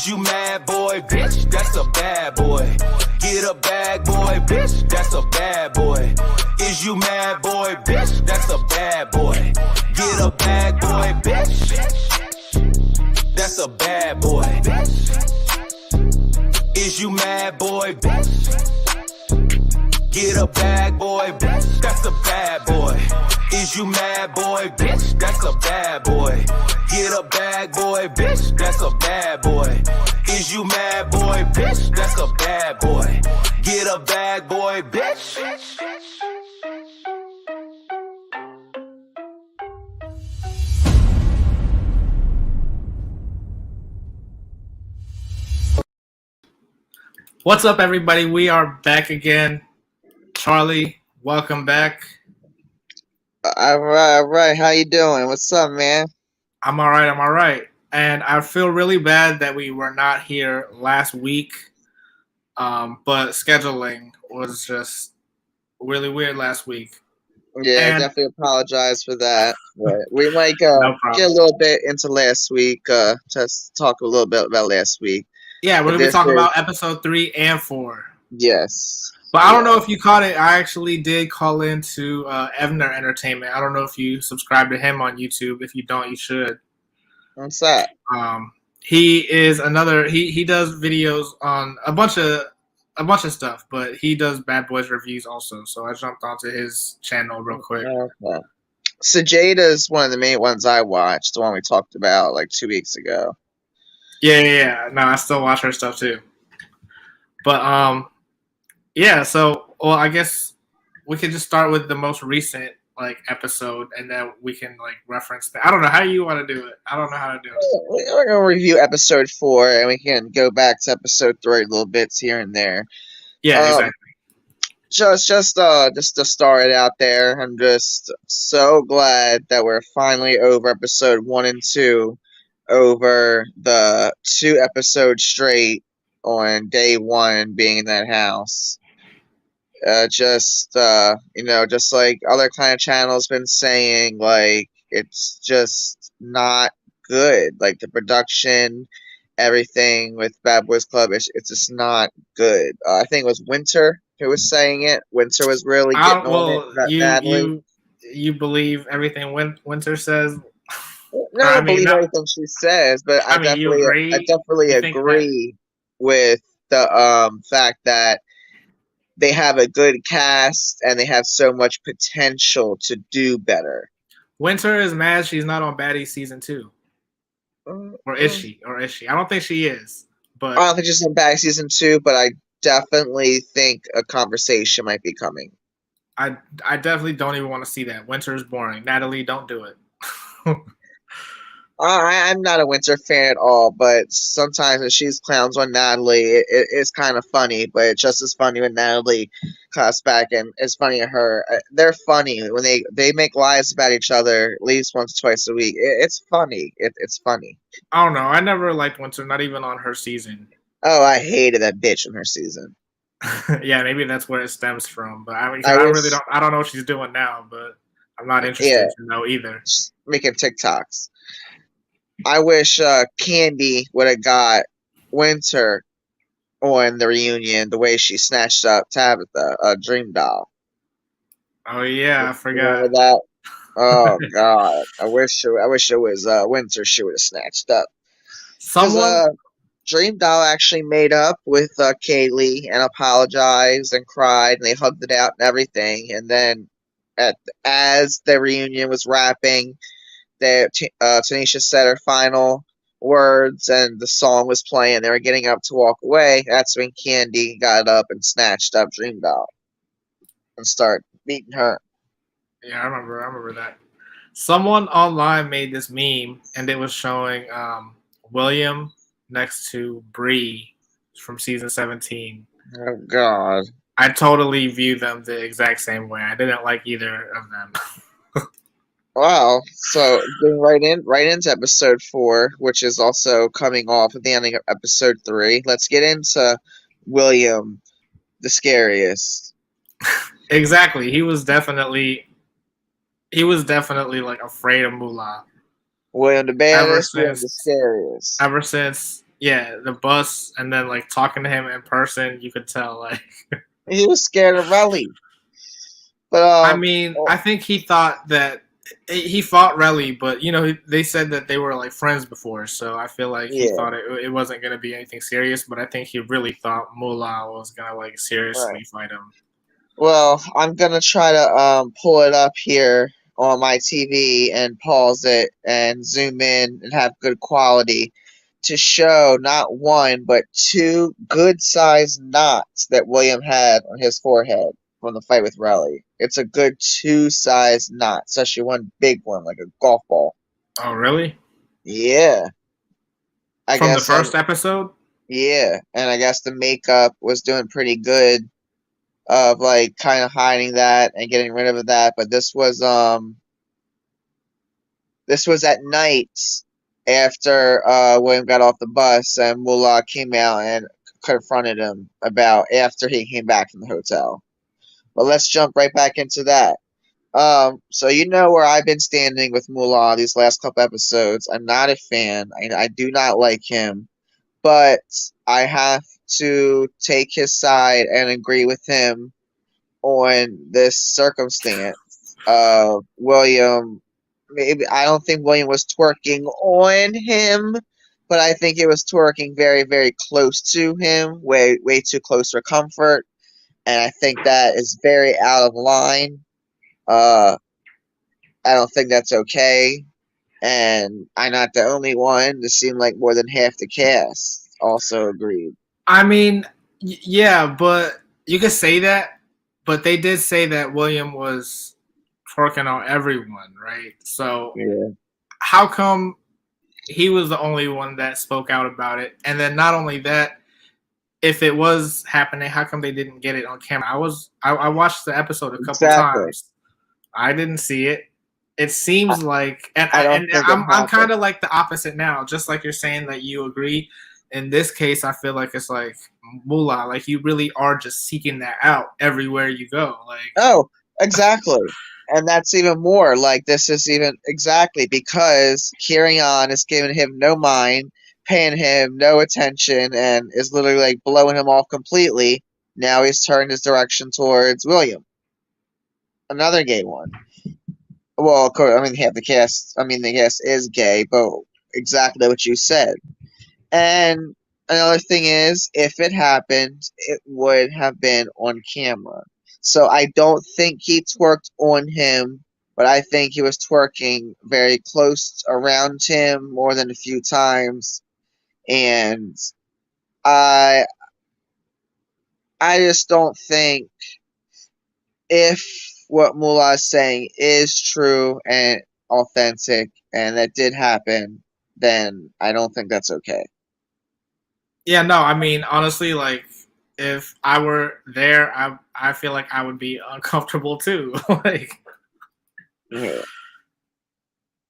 Is you mad, boy, bitch? That's a bad boy. Get a bag, boy, bitch. That's a bad boy. Is you mad, boy, bitch? That's a bad boy. Get a bag, boy, bitch. That's a bad boy. Is you mad, boy, bitch? Get a bag, boy, bitch. That's a bad boy. Is you mad, boy, bitch? That's a bad boy. Get a bag, boy, bitch. That's a bad boy. Is you mad, boy, bitch? That's a bad boy. Get a bag, boy, bitch. What's up, everybody? We are back again. Charlie, welcome back. All right. How you doing? What's up, man? I'm all right. And I feel really bad that we were not here last week. But scheduling was just really weird last week. Yeah, And I definitely apologize for that. But we might no get a problem. little bit into last week. Just talk a little bit about last week. Yeah, we're But going to be this talking is about episode 3 and 4. yes. But I don't know if you caught it. I actually did call into Evner Entertainment. I don't know if you subscribe to him on YouTube. If you don't, you should. What's that? He is another. He does videos on a bunch of stuff, but he does Bad Boys reviews also. So I jumped onto his channel real quick. Okay. Sajada's one of the main ones I watched. The one we talked about like 2 weeks ago. Yeah. No, I still watch her stuff too. But yeah. So well, I guess we could just start with the most recent episode, and then we can reference that. I don't know how you want to do it. I don't know how to do it. We're gonna review episode 4, and we can go back to episode 3 a little bits here and there. Yeah, exactly. Just to start it out there, I'm just so glad that we're finally over episode 1 and 2, over the 2 episodes straight on day 1 being in that house. Just like other kind of channels been saying, it's just not good. Like the production, everything with Bad Boys Club, it's just not good. I think it was Winter who was saying it. Winter was really getting on it. Natalie. You believe everything Winter says? No, I don't believe everything she says, but I definitely agree with the fact that they have a good cast and they have so much potential to do better. Winter is mad she's not on Baddies season 2. Or is she? I don't think she is. But I don't think she's on Baddies season 2, but I definitely think a conversation might be coming. I definitely don't even want to see that. Winter is boring. Natalie, don't do it. I'm not a Winter fan at all, but sometimes when she's clowns on Natalie, it's kind of funny, but it's just as funny when Natalie comes back, and it's funny to her. They're funny when they make lies about each other at least once or twice a week. It's funny. It's funny. I don't know. I never liked Winter, not even on her season. Oh, I hated that bitch in her season. Yeah, maybe that's where it stems from. But I don't know what she's doing now, but I'm not interested to know either. Making TikToks. I wish Candy would have got Winter on the reunion the way she snatched up Tabitha, a dream doll. Oh yeah, I forgot. Remember that? Oh god, I wish it was Winter she would have snatched up. Dream doll actually made up with Kaylee and apologized and cried, and they hugged it out and everything. And then, as the reunion was wrapping, Tanisha said her final words and the song was playing. They were getting up to walk away. That's when Candy got up and snatched up Dream Doll and started beating her. Yeah, I remember that. Someone online made this meme, and it was showing William next to Bree from season 17. Oh god. I totally view them the exact same way. I didn't like either of them. Wow. So getting right into episode 4, which is also coming off at the ending of episode 3. Let's get into William, the scariest. Exactly. He was definitely afraid of Moolah. William the baddest, William the scariest. Ever since yeah, the bus, and then like talking to him in person, you could tell like. He was scared of Relly. But I mean, oh, I think he thought that he fought Relly, but they said that they were like friends before, so I feel like he yeah, thought it wasn't gonna be anything serious. But I think he really thought Mullah was gonna like right. seriously fight him. Well, I'm gonna try to pull it up here on my TV and pause it and zoom in and have good quality to show not one but two good-sized knots that William had on his forehead from the fight with Raleigh. It's a good two-sized knot, especially one big one like a golf ball. Oh, really? Yeah, I From the guess. first episode? Yeah, and I guess the makeup was doing pretty good of like kind of hiding that and getting rid of that. But this was at night after William got off the bus and Mullah came out and confronted him about after he came back from the hotel. But let's jump right back into that. So you know where I've been standing with Mullah these last couple episodes. I'm not a fan. I do not like him, but I have to take his side and agree with him on this circumstance. William, maybe I don't think William was twerking on him, but I think it was twerking very, very close to him, way, way too close for comfort, and I think that is very out of line. Uh, I don't think that's okay, and I'm not the only one. It seemed like more than half the cast also agreed. I mean, yeah, but you could say that, but they did say that William was twerking on everyone, right? So Yeah, how come he was the only one that spoke out about it? And then not only that, if it was happening, how come they didn't get it on camera? I watched the episode a couple exactly. times. I didn't see it. It seems like, and I don't think it I'm kind happened. of like the opposite now. Just like you're saying that you agree. In this case, I feel like it's like Mullah, like you really are just seeking that out everywhere you go. Like, Oh, exactly. And that's even more like this is even exactly because Kirion is giving him no mind, paying him no attention, and is literally like blowing him off completely. Now he's turned his direction towards William, another gay one. Well, of course, I mean, half the cast, I mean, the cast is gay, but exactly what you said. And another thing is, if it happened, it would have been on camera. So I don't think he twerked on him, but I think he was twerking very close around him more than a few times. And I I just don't think if what Mullah is saying is true and authentic and that did happen, then I don't think that's okay. yeah, no, I mean, honestly, like if I were there, I feel like I would be uncomfortable too. Like, Yeah,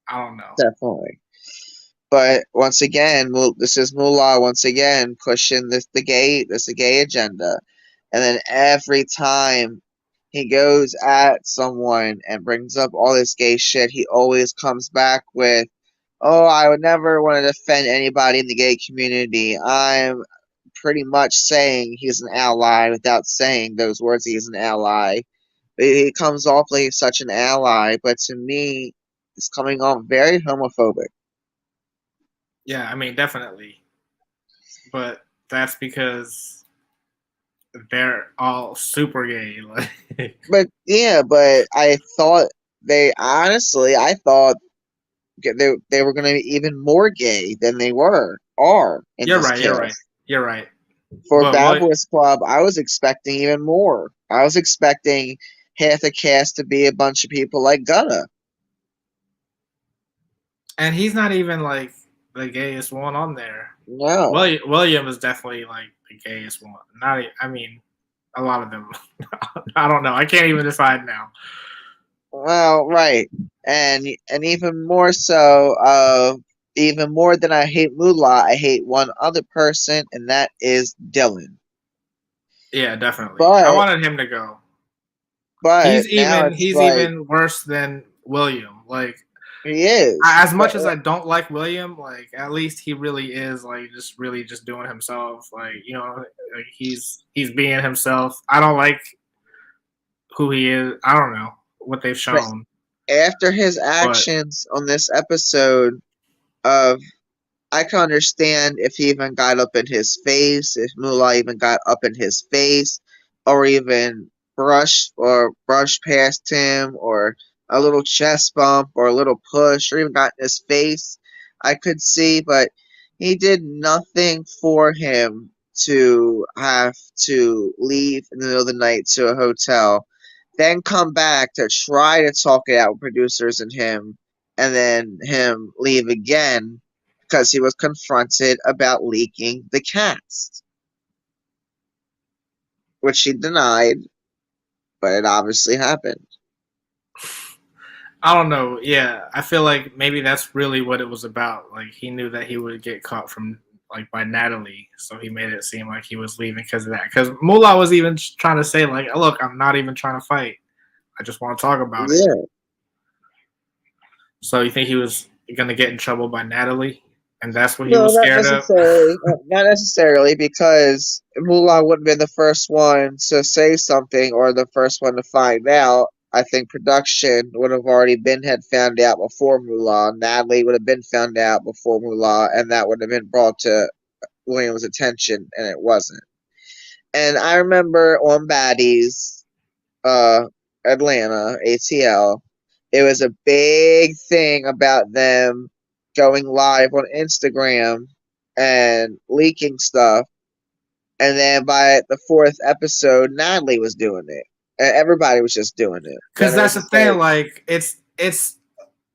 I don't know. definitely. But once again, this is Mullah once again pushing the gay agenda, and then every time he goes at someone and brings up all this gay shit, he always comes back with, "Oh, I would never want to defend anybody in the gay community. I'm pretty much saying he's an ally without saying those words. He's an ally. He comes off like he's such an ally, but to me, it's coming off very homophobic." Yeah, I mean, definitely, but that's because they're all super gay. Like, But yeah, but I thought I thought they were going to be even more gay than they are in you're this right. You're right. cast. You're right. For But Bad what? Boys Club, I was expecting even more. I was expecting half the cast to be a bunch of people like Gunna. And he's not even like the gayest one on there. No. William is definitely like the gayest one. Not. I mean, a lot of them. I don't know. I can't even decide now. Well, right. And even more so, even more than I hate Moolah, I hate one other person, and that is Dylan. Yeah, definitely. I But wanted him to go. but now it's He's like even worse than William. Like He is, As but much as I don't like William, like at least he really is like just really just doing himself. Like like he's being himself. I don't like who he is. I don't know what they've but shown, after his but actions on this episode of I can understand if he even got up in his face, if Moolah even got up in his face, or even brushed past him, or a little chest bump, or a little push, or even got in his face. I could see, but he did nothing for him to have to leave in the middle of the night to a hotel, then come back to try to talk it out with producers and him, and then him leave again because he was confronted about leaking the cast, which he denied, but it obviously happened. I don't know. Yeah, I feel like maybe that's really what it was about. Like he knew that he would get caught from like by Natalie, so he made it seem like he was leaving because of that. Because Moolah was even trying to say like, "Look, I'm not even trying to fight. I just want to talk about it." Yeah. So you think he was gonna get in trouble by Natalie, and that's what he No, was not scared of? necessarily. Not necessarily, because Mulan wouldn't have been the first one to say something or the first one to find out. I think production would have already been had found out before Mulan. Natalie would have been found out before Mulan, and that would have been brought to William's attention, and it wasn't. And I remember on Baddies, uh, Atlanta, ATL, it was a big thing about them going live on Instagram and leaking stuff. And then by the fourth episode, Natalie was doing it. And everybody was just doing it. Because Then it was that's the just like, thing. Like it's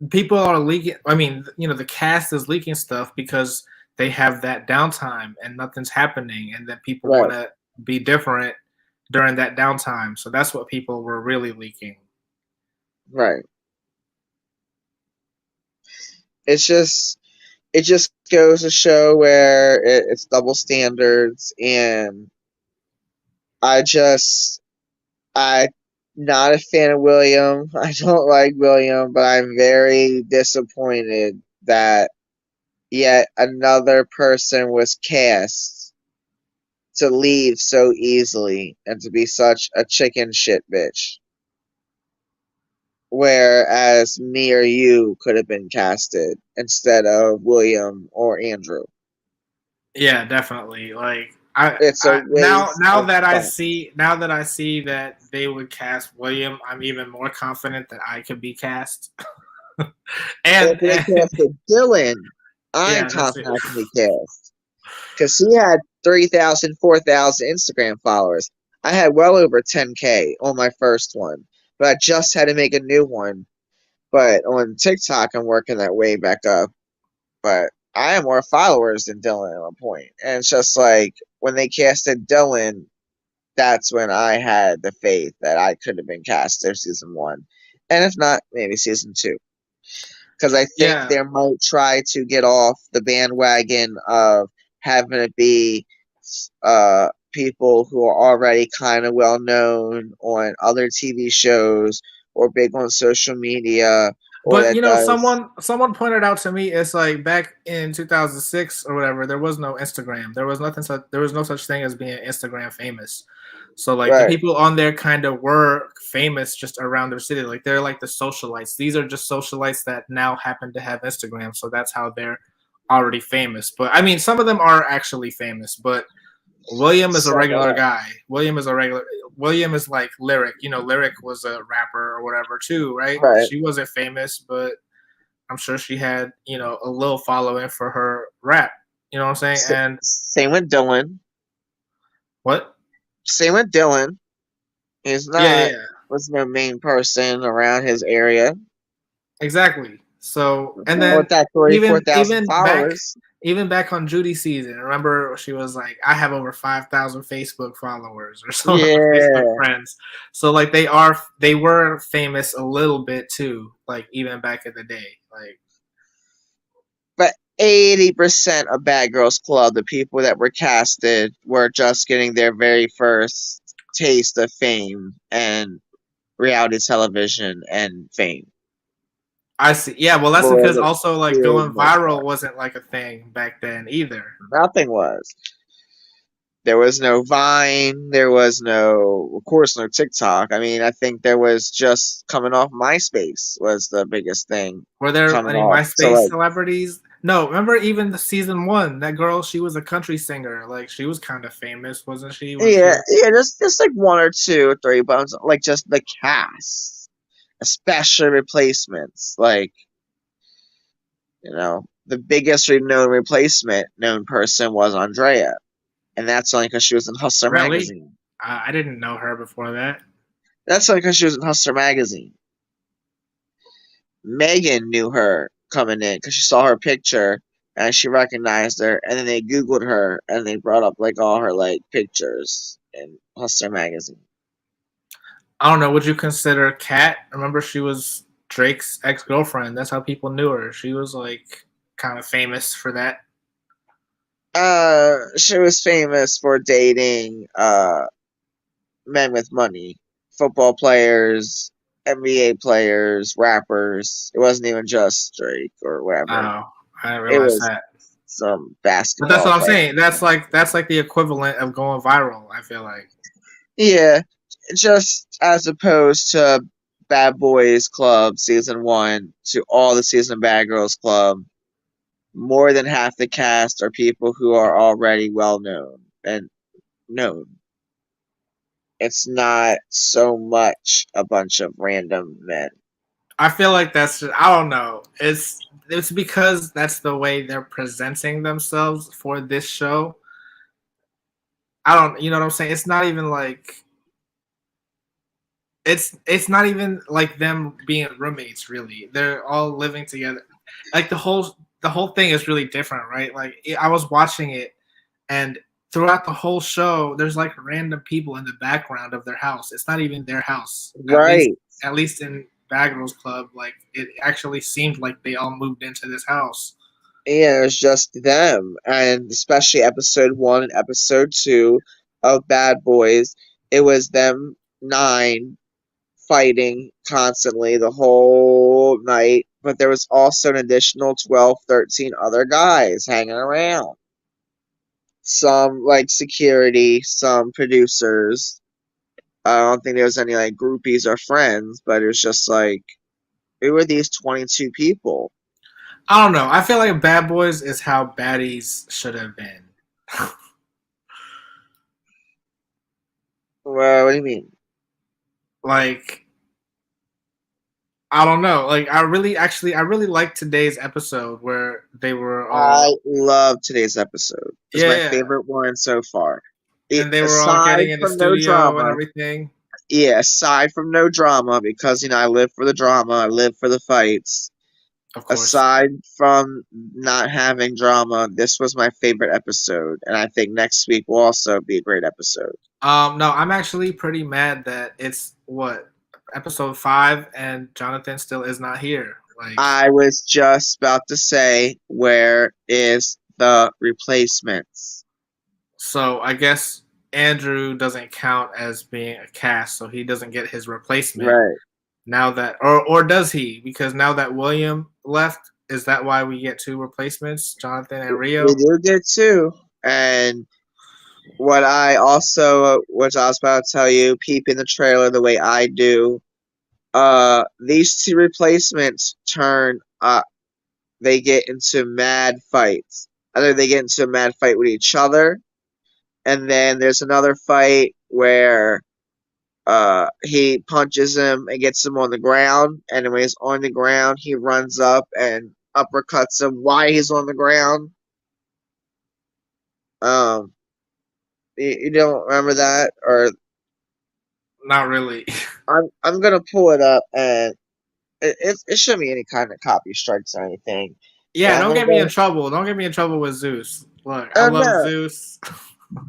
people are leaking. I mean, the cast is leaking stuff because they have that downtime and nothing's happening, and then people right, want to be different during that downtime. So that's what people were really leaking. right. It's just, it just goes to show where it's double standards. And I just, I'm not a fan of William. I don't like William, but I'm very disappointed that yet another person was cast to leave so easily and to be such a chicken shit bitch. Whereas me or you could have been casted instead of William or Andrew. Yeah, definitely. Like It's a waste now of that time. I see that they would cast William, I'm even more confident that I could be cast. If and, they and casted Dylan, I'm yeah, that's it. confident I can be cast. Because he had 3,000, 4,000 Instagram followers. I had well over 10K on my first one, but I just had to make a new one. But on TikTok, I'm working that way back up. But I have more followers than Dylan at one point. And it's just like when they casted Dylan, that's when I had the faith that I could have been cast there season one. And if not, maybe season two. Because I think Yeah, they might try to get off the bandwagon of having it be people who are already kind of well known on other TV shows or big on social media, or but that does someone pointed out to me it's like back in 2006 or whatever there was no Instagram. There was no such thing as being Instagram famous. So like the right, people on there kind of were famous just around their city. Like they're like the socialites. These are just socialites that now happen to have Instagram. So that's how they're already famous. But I mean some of them are actually famous, but William is a some regular guy. William is like Lyric. Lyric was a rapper or whatever too, right? right. She wasn't famous, but I'm sure she had, a little following for her rap. You know what I'm saying? And Same with Dylan. what? Same with Dylan. He's Yeah, not yeah, was no main person around his area. exactly. So, and With then that three, four even thousand even back followers. even back on Judy's season, remember she was like, "I have over 5,000 Facebook followers or so, Facebook Yeah. friends." So like they were famous a little bit too, like even back in the day. Like But 80% of Bad Girls Club, the people that were casted, were just getting their very first taste of fame and reality television and fame. I see. Yeah, well, that's for because the also like for the going most part. viral wasn't like a thing back then either. Nothing was. There was no Vine. There was no, of course, no TikTok. I mean, I think there was just coming off MySpace was the biggest thing Were there coming any off. So MySpace like, celebrities? No, remember even the season one, that girl, she was a country singer. Like she was kind of famous, wasn't she? When she yeah, was yeah, just like one or two or three bones, like just the cast, especially replacements. Like, the biggest known replacement known person was Andrea, and that's only because she was in Hustler really? magazine. I didn't know her before that. That's only because she was in Hustler magazine. Megan knew her coming in because she saw her picture and she recognized her, and then they Googled her and they brought up like all her like pictures in Hustler magazine. I don't know. Would you consider Kat? Remember, she was Drake's ex girlfriend. That's how people knew her. She was like kind of famous for that. She was famous for dating men with money, football players, NBA players, rappers. It wasn't even just Drake or whatever. Oh, I didn't It realize was that. some But that's basketball what I'm player. saying. That's like the equivalent of going viral. I feel like. Yeah, just as opposed to Bad Boys Club season one to all the season Bad Girls Club, more than half the cast are people who are already well known and known. It's not so much a bunch of random men. I feel like that's just, I don't know. It's because that's the way they're presenting themselves for this show. I don't, you know what I'm saying? It's not even like it's not even like them being roommates really. They're all living together. Like the whole thing is really different, right? Like I was watching it and throughout the whole show there's like random people in the background of their house. It's not even their house. At least Right. at least in Bad Girls Club, like it actually seemed like they all moved into this house. Yeah, it's just them. And especially episode one and episode two of Bad Boys, it was them nine fighting constantly the whole night, but there was also an additional 12, 13 other guys hanging around. Some like security, some producers. I don't think there was any like groupies or friends, but it was just like, who were these 22 people? I don't know. I feel like Bad Boys is how baddies should have been. Well, what do you mean? Like I don't know. Like I really liked today's episode where they were I all love today's episode. It's yeah, my yeah. favorite one so far. And they were all Aside getting in the from no studio and drama, everything. yeah, aside from no drama, because I live for the drama, I live for the fights. Of course. Aside from not having drama, this was my favorite episode, and I think next week will also be a great episode. No, I'm actually pretty mad that it's what episode 5 and Jonathan still is not here. Like I was just about to say, where is the replacements? so I guess Andrew doesn't count as being a cast, so he doesn't get his replacement. Right. Now that or does he? Because now that William left, is that why we get 2 replacements, Jonathan and We Rio? do get two. And which I was about to tell you, peeping the trailer the way I do, these two replacements turn up. They get into mad fights. Either they get into a mad fight with each other, and then there's another fight where he punches him and gets him on the ground, and when he's on the ground, he runs up and uppercuts him while he's on the ground. Um, you don't remember that, or Not really. I'm gonna pull it up, and it shouldn't be any kind of copy strikes or anything. But Yeah, I'm don't gonna get me in go. trouble. Don't get me in trouble with Zeus. Look, I Oh love no, Zeus.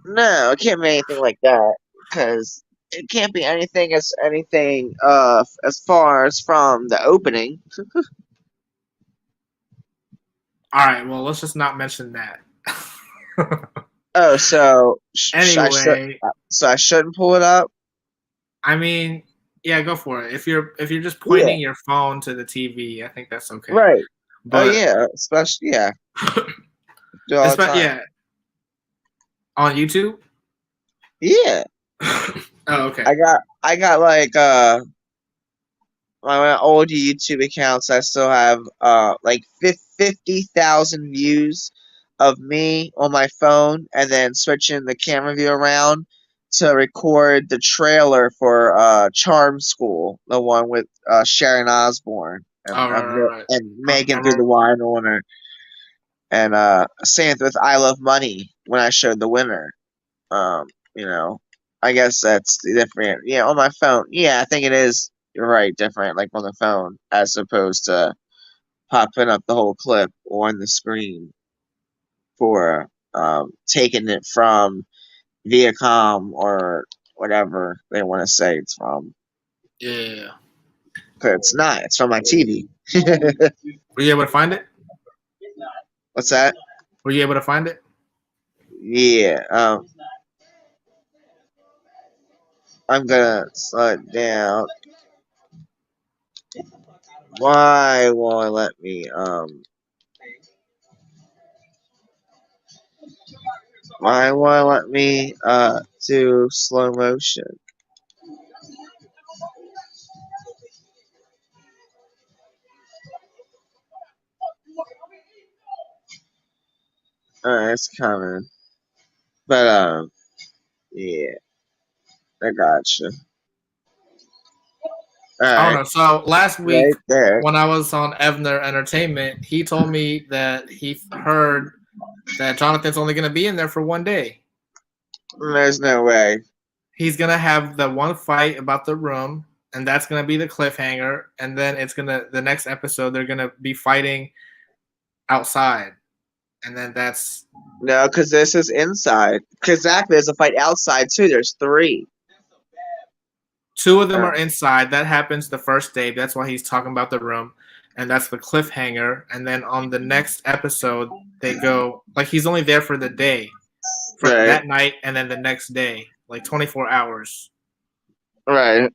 no, it can't be anything like that because it can't be anything as far as from the opening. All right, well, let's just not mention that. Oh, so I should Anyway, so I shouldn't pull it up. I mean, Yeah, go for it. If you're just Yeah, pointing your phone to the TV, I think that's okay. right. Oh But yeah, especially yeah, do it all the time. yeah, on YouTube. Yeah, Oh, okay. I got like my old YouTube accounts. I still have like 50,000 views of me on my phone, and then switching the camera view around to record the trailer for Charm School, the one with Sharon Osbourne All right, right, right. and I Megan through remember. the wine owner, and same with I Love Money when I showed the winner. Um, you know, I guess that's different. Yeah, on my phone. Yeah, I think it is. You're right, different, like on the phone, as opposed to popping up the whole clip on the screen for taking it from Viacom or whatever they want to say it's from. Yeah. But it's not. It's from my TV. Were you able to find it? What's that? Were you able to find it? Yeah. I'm gonna slow it down. Why won't it let me? Why won't it let me do slow motion? It's coming. But yeah, I gotcha. I don't Alright, know. So last week right there. when I was on Evner Entertainment, he told me that he heard that Jonathan's only going to be in there for one day. There's no way. He's going to have the one fight about the room, and that's going to be the cliffhanger. And then it's going to, the next episode, they're going to be fighting outside. And then that's. No, because this is inside. Exactly, there's a fight outside too. There's three. Two of them Uh, are inside. That happens the first day. That's why he's talking about the room. And that's the cliffhanger. And then on the next episode, they go, like, he's only there for the day, for right, that night, and then the next day, like 24 hours. right.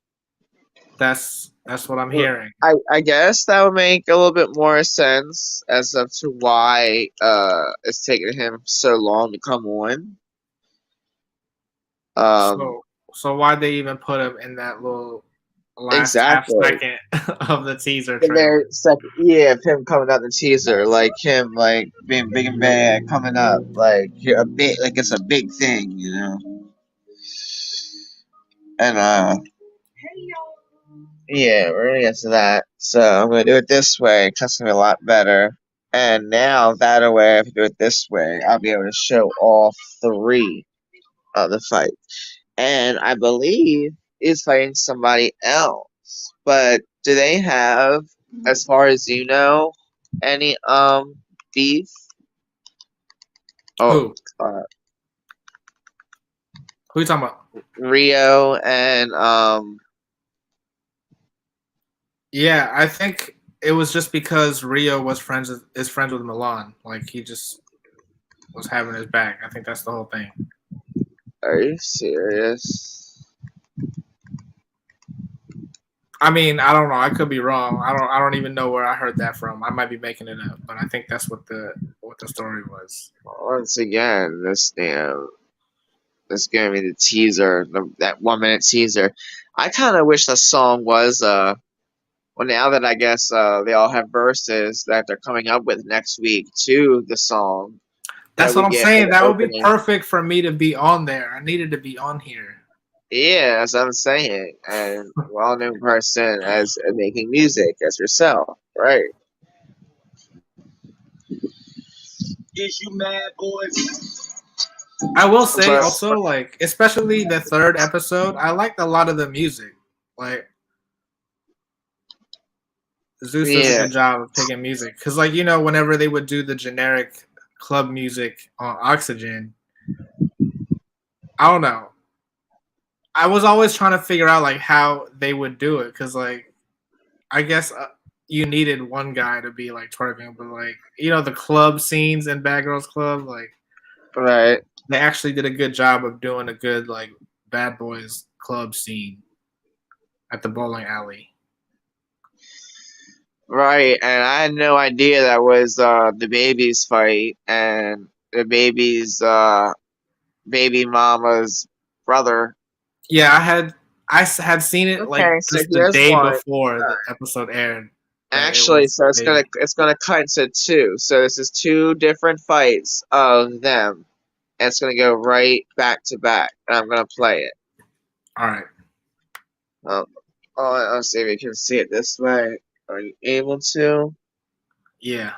That's what I'm hearing. I guess that would make a little bit more sense as of to why it's taking him so long to come on. Um, So why'd they even put him in that little last half exactly. second of the teaser The very trailer? second, yeah, of him coming out in the teaser, like him, like being big and bad, coming up, like a big, like it's a big thing, you know. And yeah, we're gonna get to that. So I'm gonna do it this way. It's gonna be a lot better. And now that way, if I do it this way, I'll be able to show all three of the fight. And I believe is fighting somebody else. But do they have, as far as you know, any beef? Oh, Who? uh, Who you talking about? Rio and Yeah, I think it was just because Rio was is friends with Milan. Like he just was having his back. I think that's the whole thing. are you serious? I mean, I don't know. I could be wrong. I don't even know where I heard that from. I might be making it up, but I think that's what the story was. Once again, this gave me the teaser, that 1 minute teaser. I kind of wish the song was well, now that I guess they all have verses that they're coming up with next week to the song that That's what we I'm get for saying. the That would be opening. perfect for me to be on there. I needed to be on here. Yeah, that's what I'm saying. And well-known person as making music as yourself, right? Is you mad, boy? I will say But also, like, especially the third episode, I liked a lot of the music. Like, Zeus does a yeah, good job of picking music. Because, like, you know, whenever they would do the generic club music on Oxygen, I don't know. I was always trying to figure out, like, how they would do it. Because, like, I guess you needed one guy to be, like, twerking. But, like, you know, the club scenes in Bad Girls Club, like, right. they actually did a good job of doing a good, like, Bad Boys Club scene. at the bowling alley. Right, and I had no idea that was the baby's fight and the baby's baby mama's brother. Yeah, I had seen it like Okay, so just the here's day one. before the episode aired. That it Actually, was so the it's baby. gonna cut into two. So this is two different fights of them, and it's gonna go right back to back. And I'm gonna play it. All right. Um, let's see if you can see it this way. Are you able to? Yeah.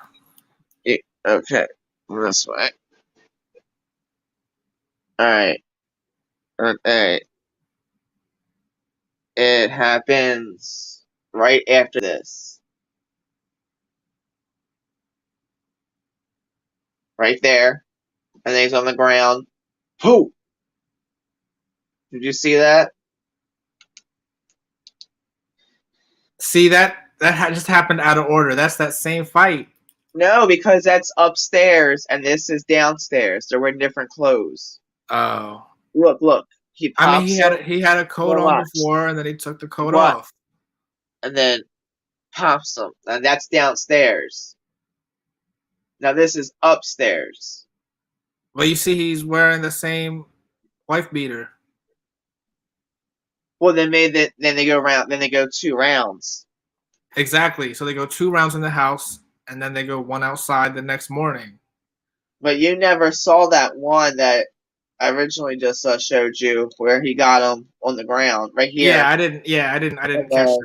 Okay, this way. All right. Okay. It happens right after this. Right there. And then he's on the ground. Whoo! Did you see that? See that just happened out of order. That's that same fight. No, because that's upstairs and this is downstairs. They're wearing different clothes. Oh. Look, look. He I mean, he pops had them. he had a coat Well, on watch. before, and then he took the coat What? off. And then pops them. And that's downstairs. Now this is upstairs. But you see, he's wearing the same wife beater. Well, then they go around. Then they go 2 rounds. Exactly. So they go 2 rounds in the house, and then they go one outside the next morning. But you never saw that one that I originally just showed you where he got him on the ground right here. Yeah, I didn't. Yeah, I didn't. I didn't And catch then,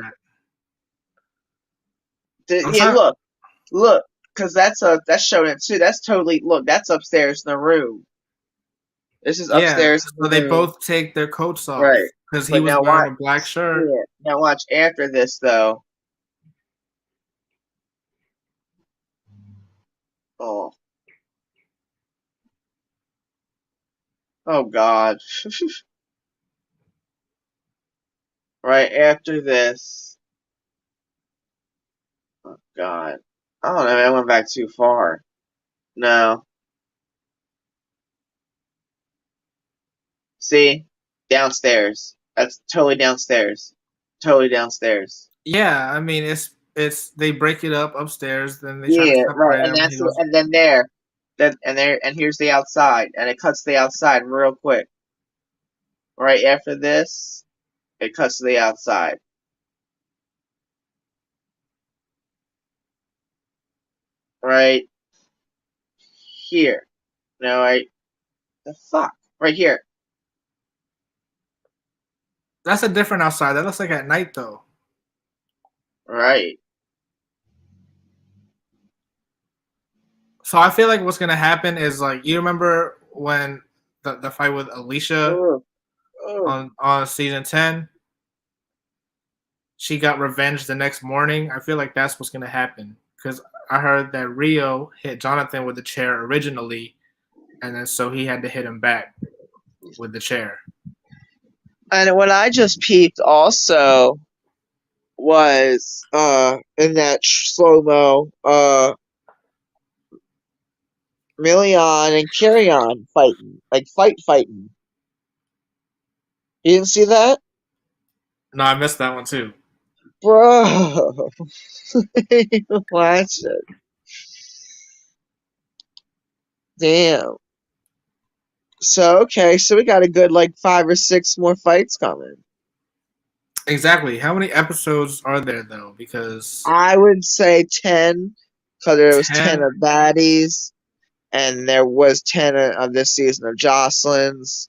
that. I'm yeah, sorry. look, because that's showing it too. That's totally look. That's upstairs in the room. This is Yeah. upstairs in So the they room, both take their coats off right? because he But was now wearing watch. a black shirt. Yeah, now watch after this though. Oh, oh God! Right after this. Oh God! I don't know. I went back too far. No. See? Downstairs. That's totally downstairs. Totally downstairs. Yeah, I mean, it's they break it up upstairs, then they try to Yeah, right. separate And him. He goes, and then there. And here's the outside. And it cuts the outside real quick. Right after this, it cuts to the outside. Right here. No, right the fuck? Right here. that's a different outside. That looks like at night though. Right. So I feel like what's gonna happen is like you remember when the fight with Alicia Ugh. Ugh. on season 10, she got revenge the next morning. I feel like that's what's gonna happen because I heard that Rio hit Jonathan with the chair originally, and then so he had to hit him back with the chair. And what I just peeped also was in that slow mo Million and Carry On fighting. Like fighting. You didn't see that? No, I missed that one too. Bro. Watch it. Damn. So okay, so we got a good like 5 or 6 more fights coming. Exactly. How many episodes are there though? Because I would say 10, because there was 10 10. of baddies, and there was 10 of this season of Jocelyn's.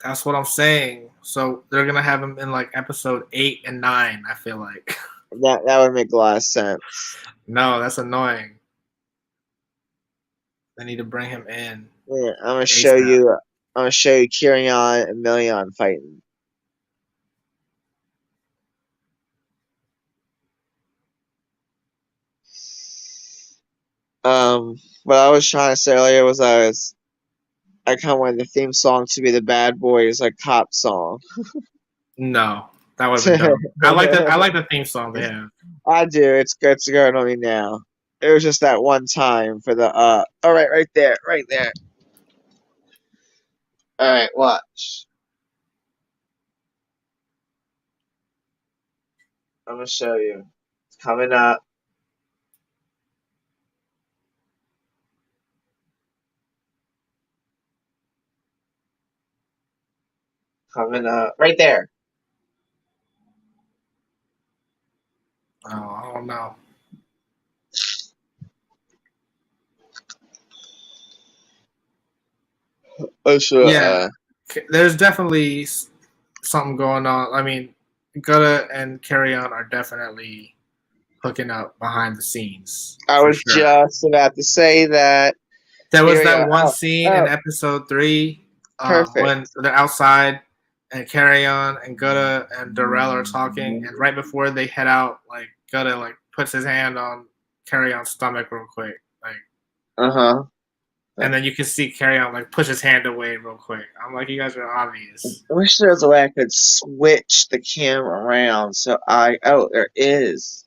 That's what I'm saying. So they're gonna have him in like episode 8 and 9. I feel like. That would make a lot of sense. No, that's annoying. They need to bring him in. Yeah, I'm gonna show ASAP. you. I'm gonna show you Kirion and Million fighting. What I was trying to say earlier was I kind of wanted the theme song to be the Bad Boys like cop song. No, that would have been dumb. I like the theme song they have. I do. It's good to go on me now. It was just that one time for the all right, right there, right there. All right, watch. I'm gonna show you. It's coming up. Coming up. Right there. Oh, I don't know. Oh, sure. Yeah, there's definitely something going on. I mean, Gutta and Carry On are definitely hooking up behind the scenes I for was sure. just about to say that. There Here was we go. that one Oh, scene in oh, episode 3 perfect. when they're outside and Carry On and Gutta and Darrell are talking, and right before they head out, like Gutta like puts his hand on Carry On's stomach real quick, like, Uh-huh. and then you can see Carry On like push his hand away real quick. I'm like, you guys are obvious. I wish there was a way I could switch the camera around so I. Oh, there is.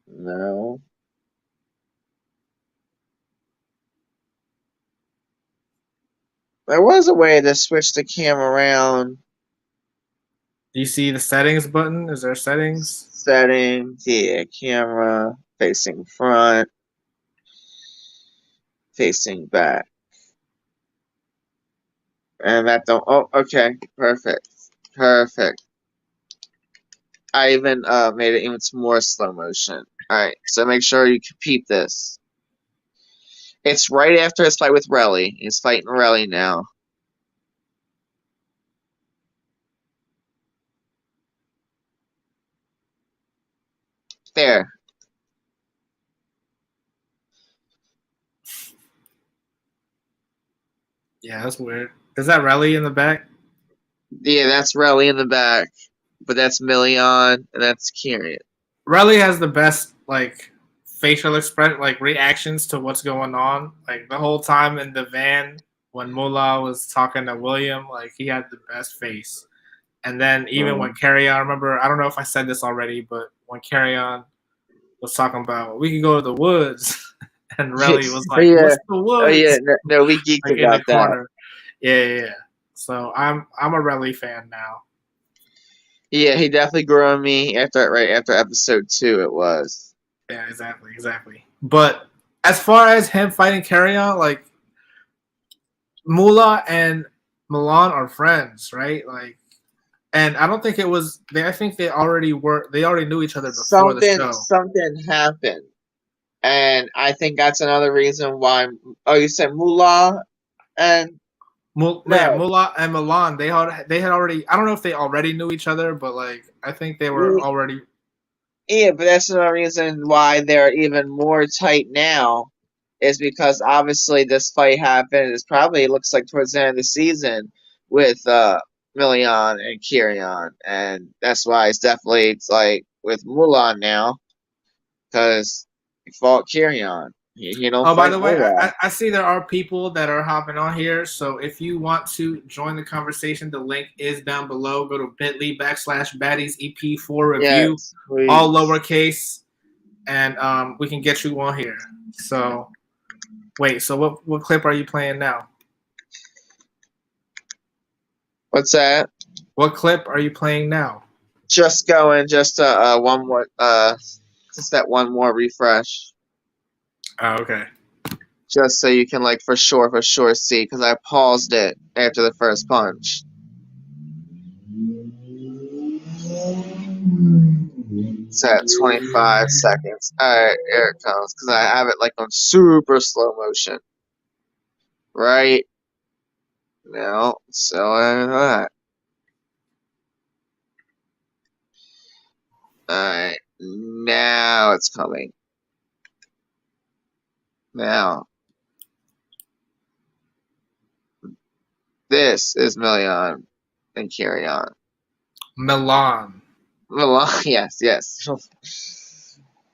No. There was a way to switch the camera around. Do you see the settings button? Is there settings? Settings, yeah, camera, facing front, facing back. And that don't. Oh, okay. Perfect. Perfect. I even made it even more slow motion. Alright, so make sure you can peep this. It's right after his fight with Relly. He's fighting Relly now. There. Yeah, that's weird. Is that Relly in the back? Yeah, that's Relly in the back. But that's Million, and that's Kyrian. Relly has the best like facial expression, like reactions to what's going on. Like the whole time in the van when Mullah was talking to William, like he had the best face. And then even when Carry On, remember, I don't know if I said this already, but when Carry On was talking about we can go to the woods, and Relly was like, Yeah. "What's the Oh yeah, woods?" no, we geeked Like in the about that. corner. Yeah, yeah, yeah. So I'm a Relly fan now. Yeah, he definitely grew on me right after episode 2 it was. Yeah, exactly, exactly. But as far as him fighting Carry On, like Mullah and Milan are friends, right? Like, and I don't think it was. I think they already were. They already knew each other before the show. Something happened. And I think that's another reason why. Oh, you said Mullah and Yeah, no, Mullah and Milan. They had already. I don't know if they already knew each other, but like I think they were already. yeah, but that's another reason why they're even more tight now, is because obviously this fight happened. It's probably it looks like towards the end of the season with Million and Kyrian, and that's why it's like with Mulan now because he fought Kyrian. He don't Oh, by fight the way, Mullah. I see there are people that are hopping on here. So if you want to join the conversation, the link is down below. Go to bit.ly/baddies EP4 review, Yes, all please. lowercase, and we can get you on here. So wait, so what clip are you playing now? What's that? What clip are you playing now? Just going, just one more, just that one more refresh, Oh, okay. just so you can like for sure see, because I paused it after the first punch. It's at 25 seconds. All right, here it comes, because I have it like on super slow motion. Right now, so that. All right, now it's coming. Now, this is Million and Carry On. Milan. Milan, yes.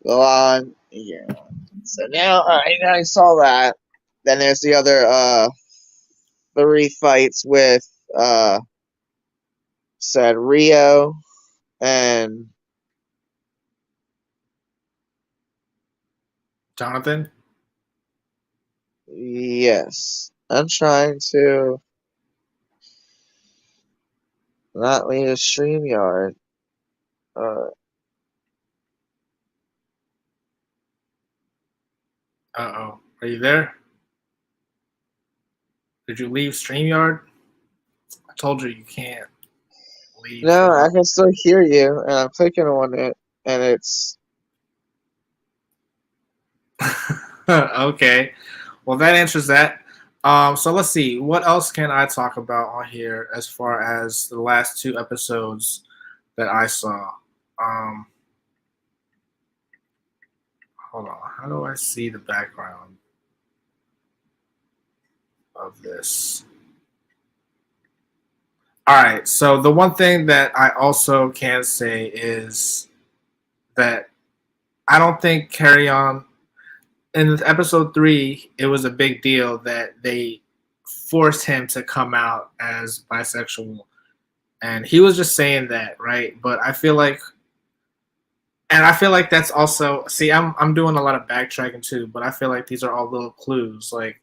Milan, yeah. So now, alright, now I saw that. Then there's the other 3 fights with said Rio and Jonathan. yes. I'm trying to Not leave the StreamYard. Uh, Uh-oh. Are you there? Did you leave StreamYard? I told you you can't leave no, I StreamYard. can still hear you, and I'm clicking on it, and it's Okay. Well, that answers that. So let's see. What else can I talk about on here as far as the last two episodes that I saw? Um, Hold on. How do I see the background of this? All right. So the one thing that I also can say is that I don't think Carry On in episode 3, it was a big deal that they forced him to come out as bisexual. And he was just saying that, right? But I feel like that's also, see, I'm doing a lot of backtracking too, but I feel like these are all little clues. Like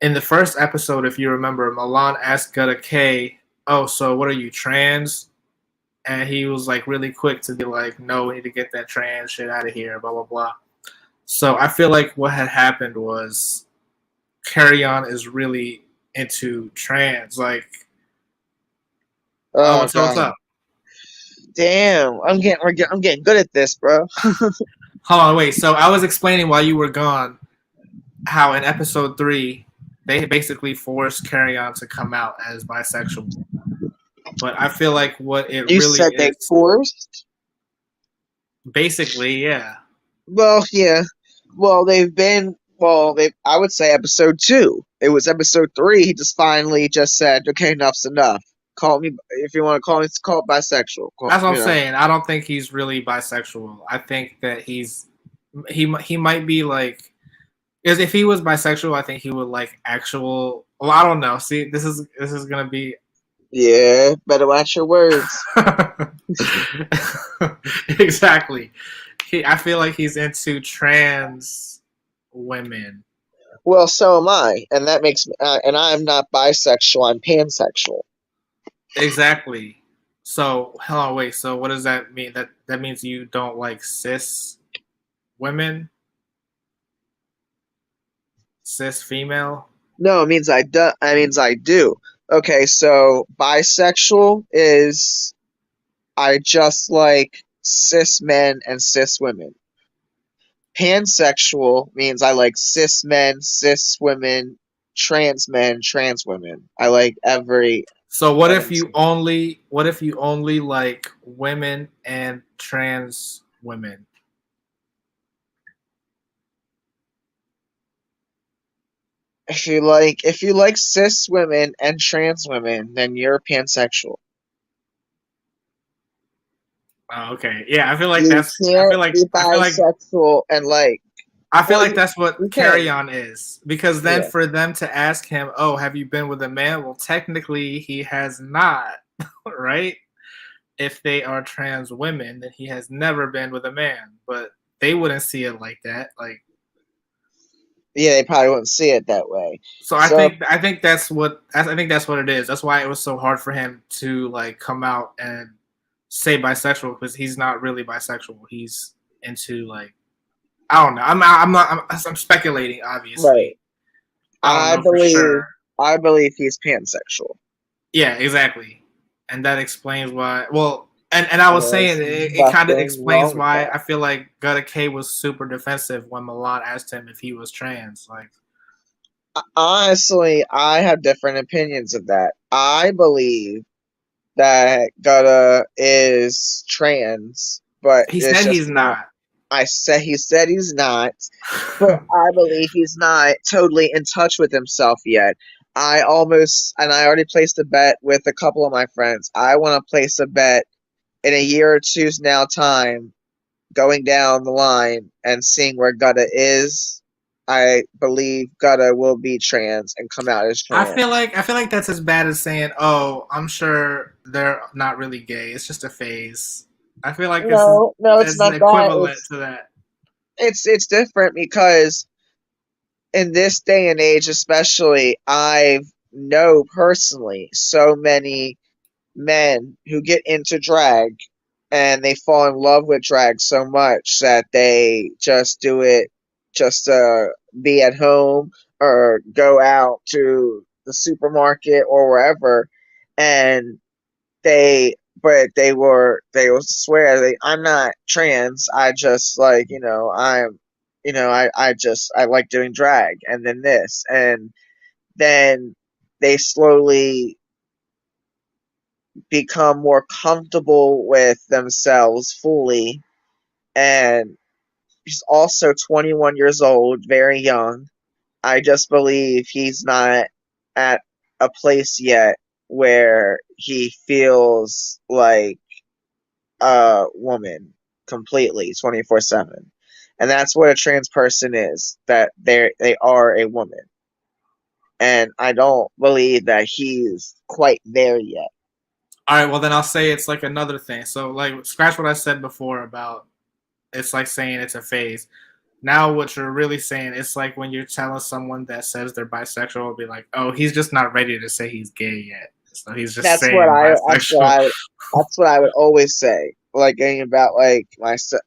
in the first episode, if you remember, Milan asked Gutta K, "Oh, so what are you, trans?" And he was like really quick to be like, "No, we need to get that trans shit out of here." Blah blah blah. So I feel like what had happened was Carry On is really into trans. Like, oh, oh what's god, up? damn! I'm getting good at this, bro. Hold on, wait. So I was explaining while you were gone how in episode 3 they basically forced Carry On to come out as bisexual. But I feel like what it You really said they is, forced. basically, yeah. Well, yeah. Well, they've been. Well, they. I would say episode 2. It was episode 3. He just finally just said, "Okay, enough's enough. Call me if you want to call me. Call it bisexual. That's what I'm You know." saying. I don't think he's really bisexual. I think that he might be like, because if he was bisexual, I think he would like actual. Well, I don't know. See, this is gonna be Yeah, better watch your words. exactly. I feel like he's into trans women. Well, so am I, and that makes me. And I'm not bisexual. I'm pansexual. Exactly. So, hold on, wait. So, what does that mean? That means you don't like cis women, cis female. No, it means I do. It means I do. Okay, so bisexual is I just like cis men and cis women. Pansexual means I like cis men, cis women, trans women. I like every. So, what if every you only like women and trans women? if you like cis women and trans women, then you're pansexual. Oh, okay. Yeah, I feel like You that's. can't be bisexual and like. I feel Well, like that's what you Carry can. On is, because then Yeah. for them to ask him, "Oh, have you been with a man?" Well, technically he has not, right? If they are trans women, then he has never been with a man. But they wouldn't see it like that. Like, Yeah, they probably wouldn't see it that way. so So I think that's what it is. That's why it was so hard for him to like come out and say bisexual, because he's not really bisexual. He's into like, I don't know. I'm speculating, right. obviously. I don't I know for believe sure. I believe he's pansexual. Yeah, exactly. And that explains why. Well, and I was saying There's it kind of nothing wrong explains with why that. I feel like Gutta K was super defensive when Milan asked him if he was trans. Like, Honestly, I have different opinions of that. I believe that Gutta is trans, but he it's said just he's not. not. He said he's not, but I believe he's not totally in touch with himself yet. I already placed a bet with a couple of my friends. I want to place a bet in a year or two's now time, going down the line and seeing where Gutta is. I believe Gutta will be trans and come out as trans. I feel like that's as bad as saying, "Oh, I'm sure they're not really gay. It's just a phase." I feel like No, no, it's it's not that. equivalent to that. It's different because in this day and age, especially, I know personally so many men who get into drag and they fall in love with drag so much that they just do it just to be at home or go out to the supermarket or wherever, and they will swear I'm not trans. I just like I like doing drag, and then this, and then they slowly become more comfortable with themselves fully. And he's also 21 years old, very young. I just believe he's not at a place yet where he feels like a woman completely 24/7. And that's what a trans person is, that they are a woman. And I don't believe that he's quite there yet. All right, well then I'll say it's like another thing. So like scratch what I said before about it's like saying it's a phase. Now what you're really saying, it's like when you're telling someone that says they're bisexual, be like, oh, he's just not ready to say he's gay yet. So he's just That's what saying I bisexual. that's what I would always say. Like getting about like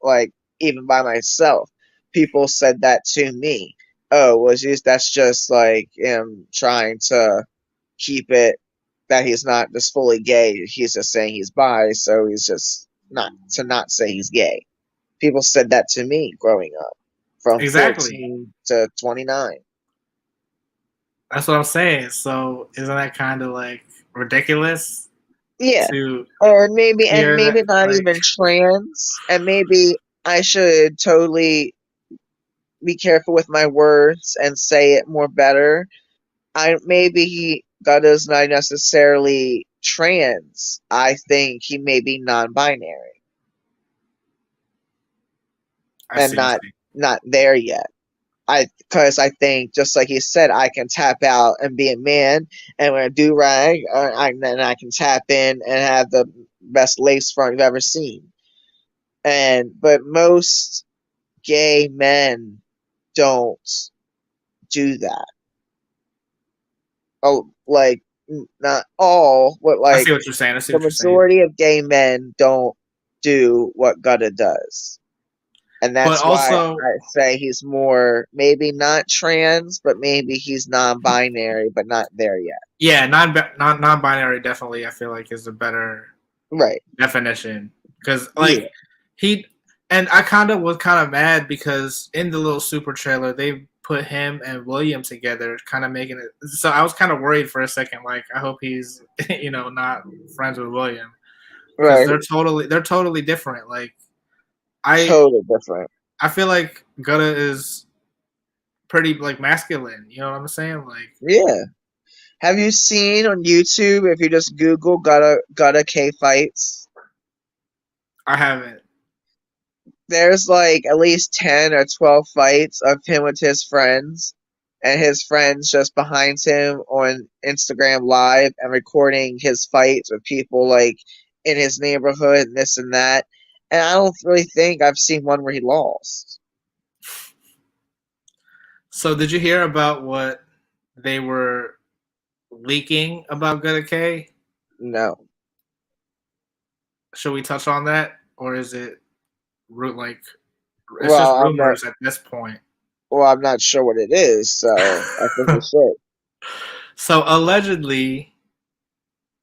like even by myself. People said that to me. Oh, that's just like him trying to keep it that he's not just fully gay. He's just saying he's bi, so he's just not say he's gay. People said that to me growing up from Exactly. 14 to 29. That's what I'm saying. So isn't that kind of like ridiculous Yeah. to Or maybe hear that? not Like, even trans, and maybe I should totally be careful with my words and say it more better. I maybe he God is not necessarily trans. I think he may be non-binary I and see, I see. not there yet. Because I think just like he said, I can tap out and be a man and wear a do rag, then I can tap in and have the best lace front you've ever seen. But most gay men don't do that. Oh, like not all, but I like see what you're saying. I see the what you're saying. majority of gay men don't do what Gutta does. And But that's why also, I say he's more maybe not trans, but maybe he's non-binary, but not there yet. yeah, non-binary definitely I feel like is a better Right. definition because Yeah. like he and I kind of was kind of mad because in the little super trailer they put him and William together, kind of making it. So I was kind of worried for a second, like I hope he's not friends with William because Right. they're totally different. Like I Totally different. I feel like Gutta is pretty like masculine. You know what I'm saying? Like Yeah. Have you seen on YouTube if you just Google Gutta K fights? I haven't. There's like at least 10 or 12 fights of him with his friends, and his friends just behind him on Instagram Live and recording his fights with people like in his neighborhood and this and that. And I don't really think I've seen one where he lost. So did you hear about what they were leaking about Gutta K? No. Should we touch on that, or is it like it's just Well, rumors at this point? I'm not sure what it is, so I think we should. So allegedly,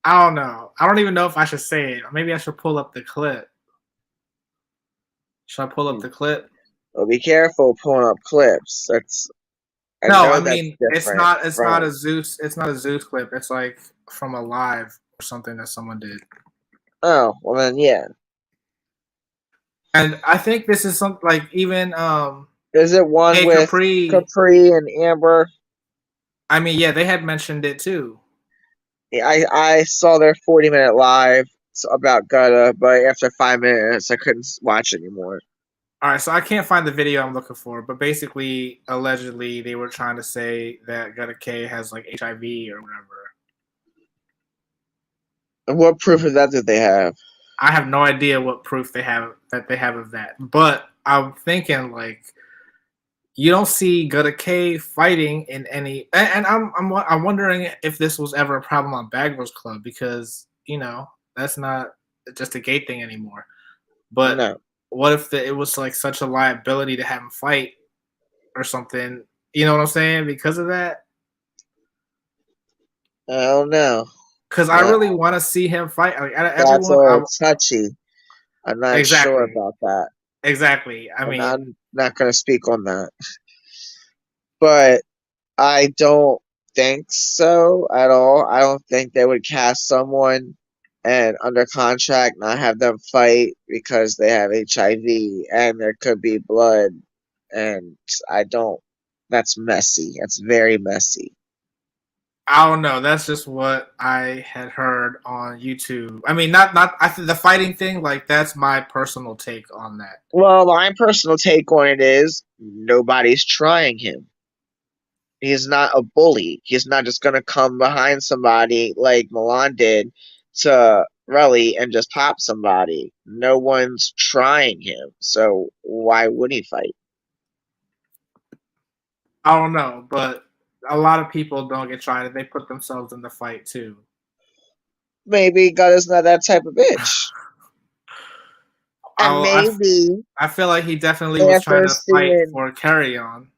I don't know. I don't even know if I should say it. Maybe I should pull up the clip. Should I pull up the clip? Well, be careful pulling up clips. I No, know I that's mean different it's not a from. Zeus. It's not a Zeus clip. It's like from a live or something that someone did. Oh, well then, yeah. And I think this is something like even Is it one Hey with Capri. Capri and Amber? I mean, yeah, they had mentioned it too. Yeah, I saw their 40-minute live about Gutta, but after 5 minutes, I couldn't watch anymore. All right, so I can't find the video I'm looking for, but basically, allegedly, they were trying to say that Gutta K has like HIV or whatever. And what proof of that did they have? I have no idea what proof they have of that, but I'm thinking like you don't see Gutta K fighting in any, and I'm wondering if this was ever a problem on Bad Girls Club because That's not just a gay thing anymore. But No, what if it was like such a liability to have him fight or something? You know what I'm saying? Because of that. I don't know. Because I Uh, really want to see him fight. Like out of that's a everyone, little touchy. I'm not sure exactly, about that, exactly. I and mean, I'm not going to speak on that. But I don't think so at all. I don't think they would cast someone and under contract not have them fight because they have HIV and there could be blood. And I don't. That's messy. That's very messy. I don't know. That's just what I had heard on YouTube. I mean, not. I think the fighting thing, like that's my personal take on that. Well, my personal take on it is nobody's trying him. He's not a bully. He's not just gonna come behind somebody like Milan did to Relly and just pop somebody. No one's trying him, so why would he fight? I don't know, but a lot of people don't get tried. They put themselves in the fight too. Maybe God is not that type of bitch, and I maybe I feel like he definitely was trying after to fight seeing for carry on.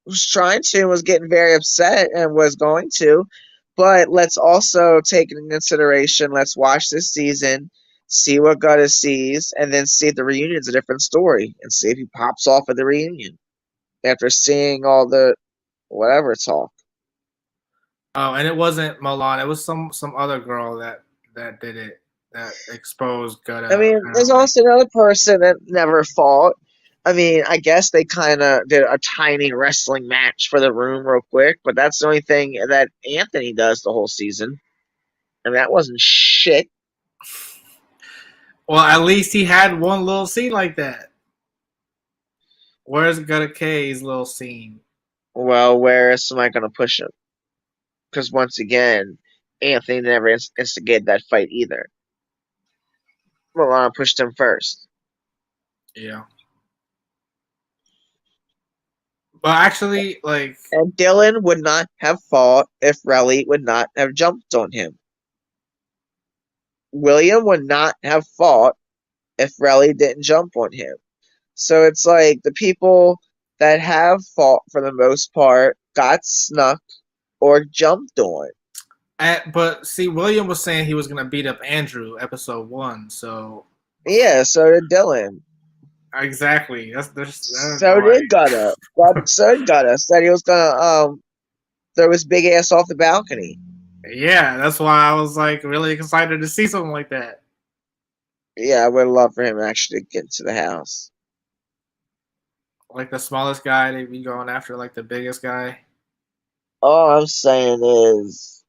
was trying to was getting very upset and was going to, but let's also take into consideration. Let's watch this season, see what Gutta sees, and then see if the reunion's a different story, and see if he pops off at the reunion after seeing all the whatever talk. Oh, and it wasn't Milan. It was some other girl that did it that exposed I Gutta. mean, there's Apparently, also another person that never fought. I mean, I guess they kind of did a tiny wrestling match for the room real quick, but that's the only thing that Anthony does the whole season, and that wasn't shit. well, at least he had one little scene like that. Where's Gutta K's little scene? Well, where is somebody going to push him? Because once again, Anthony never instigated that fight either. Milan pushed him first. Yeah, but actually, like, And Dylan would not have fought if Relly would not have jumped on him. William would not have fought if Relly didn't jump on him. So it's like the people that have fought for the most part got snuck or jumped on. but see, William was saying he was gonna beat up Andrew episode 1. So Yeah, so did Dylan. exactly, that's So like did Gutta. So did Gutta. Said he was gonna throw his big ass off the balcony. yeah, that's why I was like really excited to see something like that. Yeah, I would love for him actually to get into the house. Like the smallest guy, they'd be going after like the biggest guy. All I'm saying is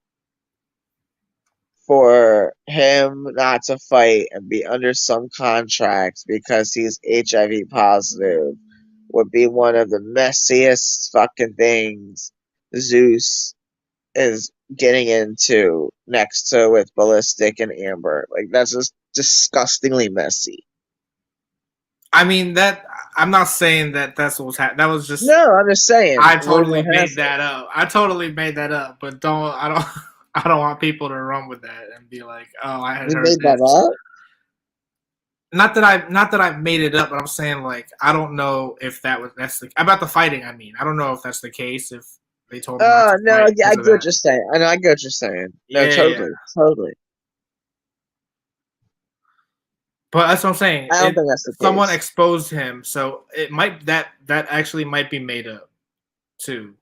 for him not to fight and be under some contract because he's HIV positive would be one of the messiest fucking things Zeus is getting into next to with Ballistic and Amber. Like that's just disgustingly messy. I mean that I'm not saying that that's what was happening. That was just No, I'm just saying. I Rumor totally has made it. that up. I totally made that up, but don't I don't I don't want people to run with that and be like, "Oh, I had You heard made that this." up? Not that I made it up, but I'm saying like I don't know if that's the about the fighting. I mean, I don't know if that's the case. If they told him not to No, fight yeah, I because of get what that. you're saying. I know, I get what you're saying. No, Yeah, yeah. totally, totally. But that's what I'm saying. I don't It think that's the someone case. exposed him, so it might that actually might be made up too.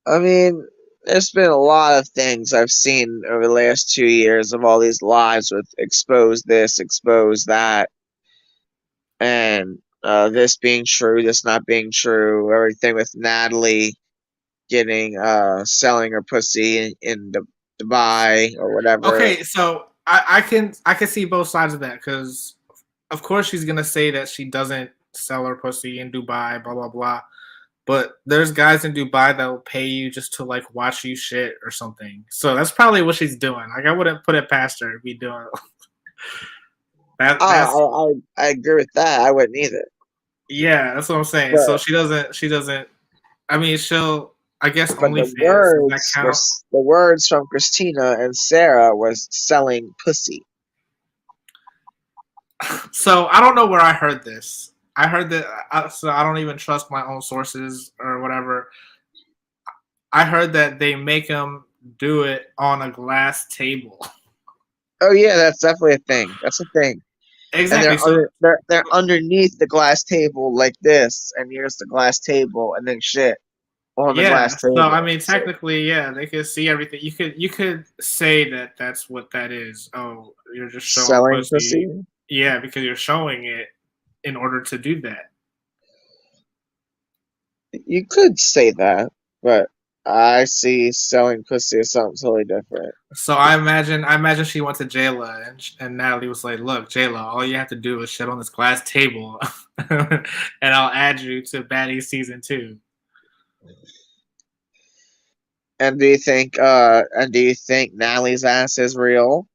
I mean, there's been a lot of things I've seen over the last 2 years of all these lives with expose this, expose that, and this being true, this not being true, everything with Natalie getting selling her pussy in Dubai or whatever. Okay, so I can see both sides of that because of course she's gonna say that she doesn't sell her pussy in Dubai, blah blah blah. But there's guys in Dubai that will pay you just to like watch you shit or something. So that's probably what she's doing. Like I wouldn't put it past her to be doing that. That's I agree with that. I wouldn't either. yeah, that's what I'm saying. But So she doesn't. I mean, she'll. I guess But OnlyFans, does that count? the words from Christina and Sarah was selling pussy. So I don't know where I heard this. I heard that, so I don't even trust my own sources or whatever. I heard that they make them do it on a glass table. Oh yeah, that's definitely a thing. That's a thing. And Exactly. So they're underneath the glass table like this, and here's the glass table, and then shit on the yeah. glass So I table. mean, So technically, yeah, they could see everything. You could say that that's what that is. Oh, you're just showing selling pussy. pussy. Yeah, because you're showing it in order to do that. You could say that, but I see selling pussy as something totally different. So I imagine she went to Jayla and Natalie was like, "Look, Jayla, all you have to do is shit on this glass table, and I'll add you to Baddies season 2." And do you think Natalie's ass is real?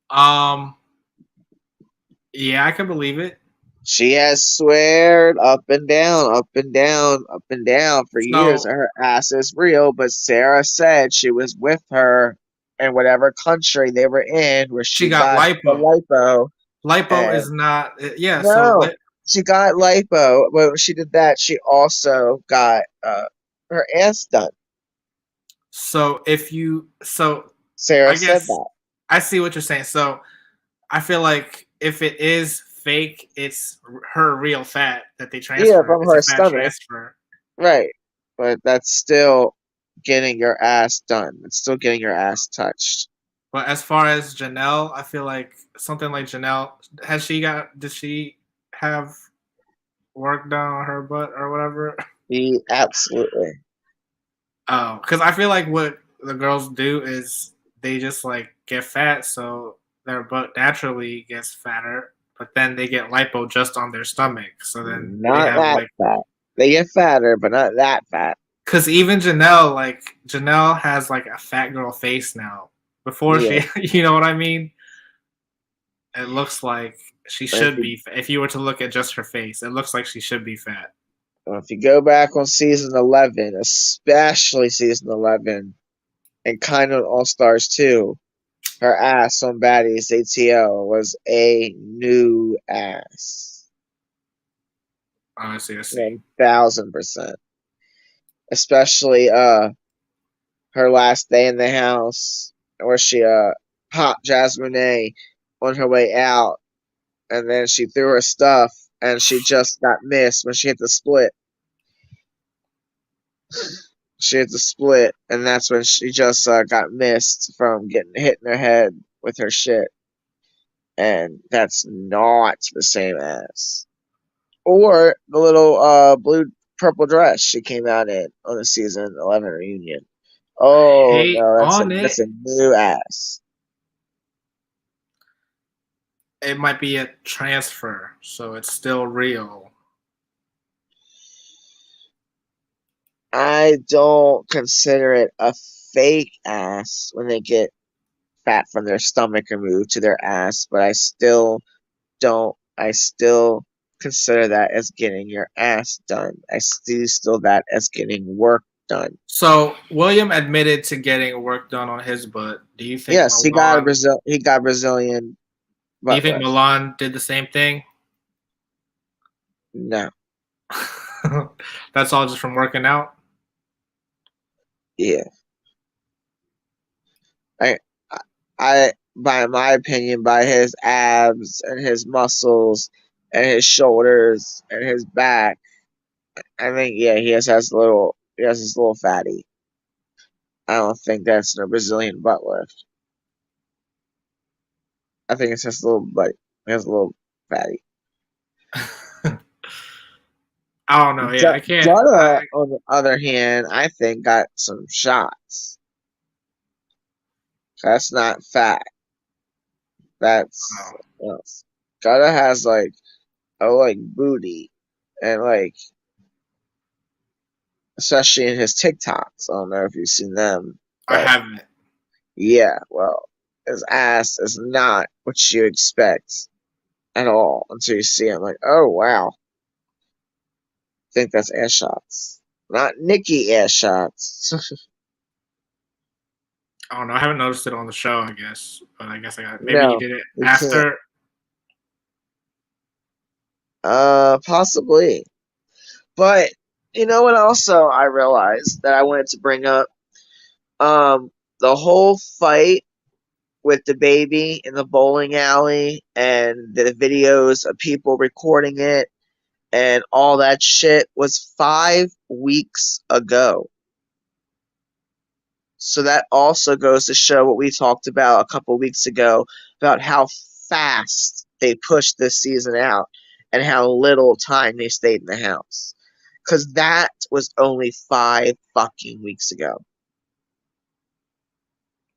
Um, yeah, I can believe it. She has sweared up and down, up and down, up and down for years So that her ass is real, but Sarah said she was with her in whatever country they were in where she she got got the lipo. lipo. Lipo And is not, yeah. So no, she got lipo, but when she did that, she also got her ass done. if you, Sarah I said guess that. I see what you're saying. So I feel like if it is fake, it's her real fat that they Yeah, transfer. from It's a her fat stomach. transfer. Right. But that's still getting your ass done. It's still getting your ass touched. But as far as Janelle, I feel like something like Janelle, did she have work done on her butt or whatever? Absolutely. Oh, because I feel like what the girls do is they just like get fat, so their butt naturally gets fatter, but then they get lipo just on their stomach. So then they Not have that like, fat. They get fatter, but not that fat. because even Janelle has like a fat girl face now. Before Yeah. she, you know what I mean? It looks like she If should you, be. If you were to look at just her face, it looks like she should be fat. if you go back on season 11, especially season 11, and kind of All Stars 2, her ass on Baddies ATO was a new ass. Honestly, I see. 1000%. Especially her last day in the house where she popped Jasmine A on her way out, and then she threw her stuff and she just got missed when she hit the split. She hit the split, and that's when she just got missed from getting hit in her head with her shit. And that's not the same as. Or the little blue purple dress she came out in on the season 11 reunion. Oh Hate no, on that's it. a new ass. It might be a transfer, so it's still real. I don't consider it a fake ass when they get fat from their stomach removed to their ass, but I still don't. I still consider that as getting your ass done. I see still that as getting work done. So William admitted to getting work done on his butt. Yes, he got Brazilian Do you butt think lift. Milan did the same thing? No, That's all just from working out. yeah, I, by my opinion, by his abs and his muscles and his shoulders and his back, I think yeah, he has his little fatty. I don't think that's a Brazilian butt lift. I think it's just a little butt. He has a little fatty. I don't know. Yeah, I can't. Jutta, on the other hand, I think got some shots. That's not fat. That's else. Jutta has like booty and like especially in his TikToks. I don't know if you've seen them, I but haven't. yeah, well, his ass is not what you expect at all until you see him. Like, oh wow, I think that's ass shots. Not Nikki ass shots. I don't know. I haven't noticed it on the show, I guess, but I guess I got. Maybe he No, did it we can't. after. Possibly. But you know what? Also, I realized that I wanted to bring up the whole fight with the baby in the bowling alley and the videos of people recording it and all that shit was 5 weeks ago. So that also goes to show what we talked about a couple weeks ago about how fast they pushed this season out and how little time they stayed in the house. Because that was only 5 fucking weeks ago.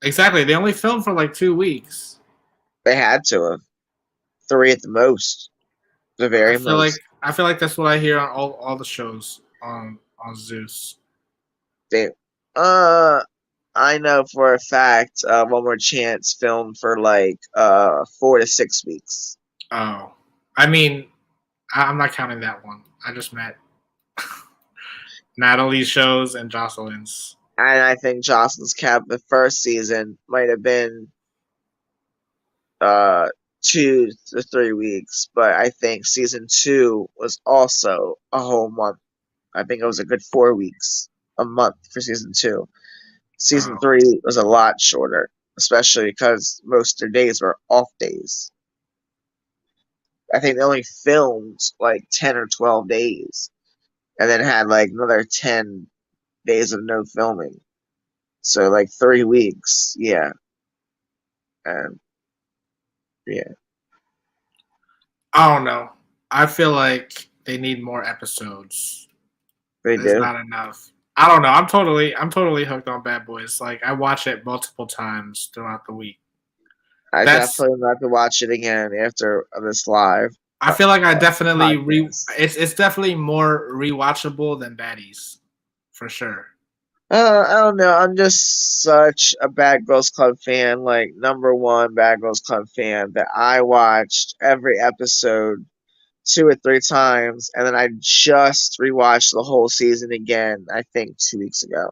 Exactly. They only filmed for like 2 weeks. They had to have. Three at the most. The I very feel like most. I feel like that's what I hear on all the shows on Zeus. They, uh, I know for a fact One More Chance filmed for like 4 to 6 weeks. Oh, I mean, I'm not counting that one. I just meant Natalie's shows and Jocelyn's. And I think Jocelyn's Cap the first season might have been uh 2 to 3 weeks, but I think season two was also a whole month. I think it was a good 4 weeks, a month for season two. Season Oh, three was a lot shorter, especially because most of their days were off days. I think they only filmed like 10 or 12 days, and then had like another 10 days of no filming. So like 3 weeks, yeah, and yeah, I don't know. I feel like they need more episodes. they There's do. not enough. I don't know. I'm totally hooked on Bad Boys. Like I watch it multiple times throughout the week. I That's definitely have to watch it again after this live I feel like I uh, definitely podcast. it's definitely more rewatchable than Baddies, for sure. I don't know. I'm just such a Bad Girls Club fan, like number one Bad Girls Club fan, that I watched every episode 2 or 3 times, and then I just rewatched the whole season again. I think 2 weeks ago.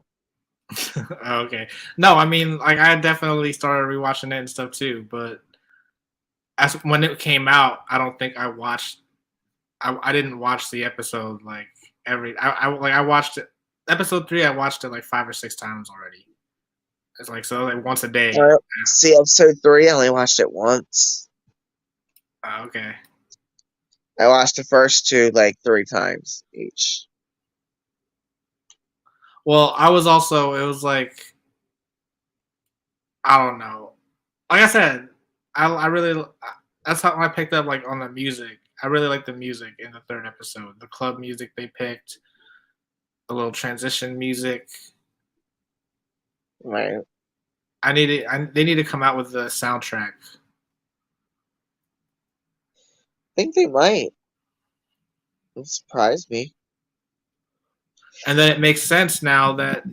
Okay. No, I mean like I definitely started rewatching it and stuff too, but as when it came out, I don't think I watched I didn't watch the episode like I watched it episode 3 I watched it like 5 or 6 times already. It's like so like once a day. See, episode three, I only watched it once. Okay. I watched the first two like 3 times each. Well, I was also it was like I don't know. Like I said, I really that's how I picked up like on the music. I really like the music in the third episode. The club music they picked, the little transition music. Right? They need to come out with the soundtrack. Think they might. It surprised me. And then it makes sense now that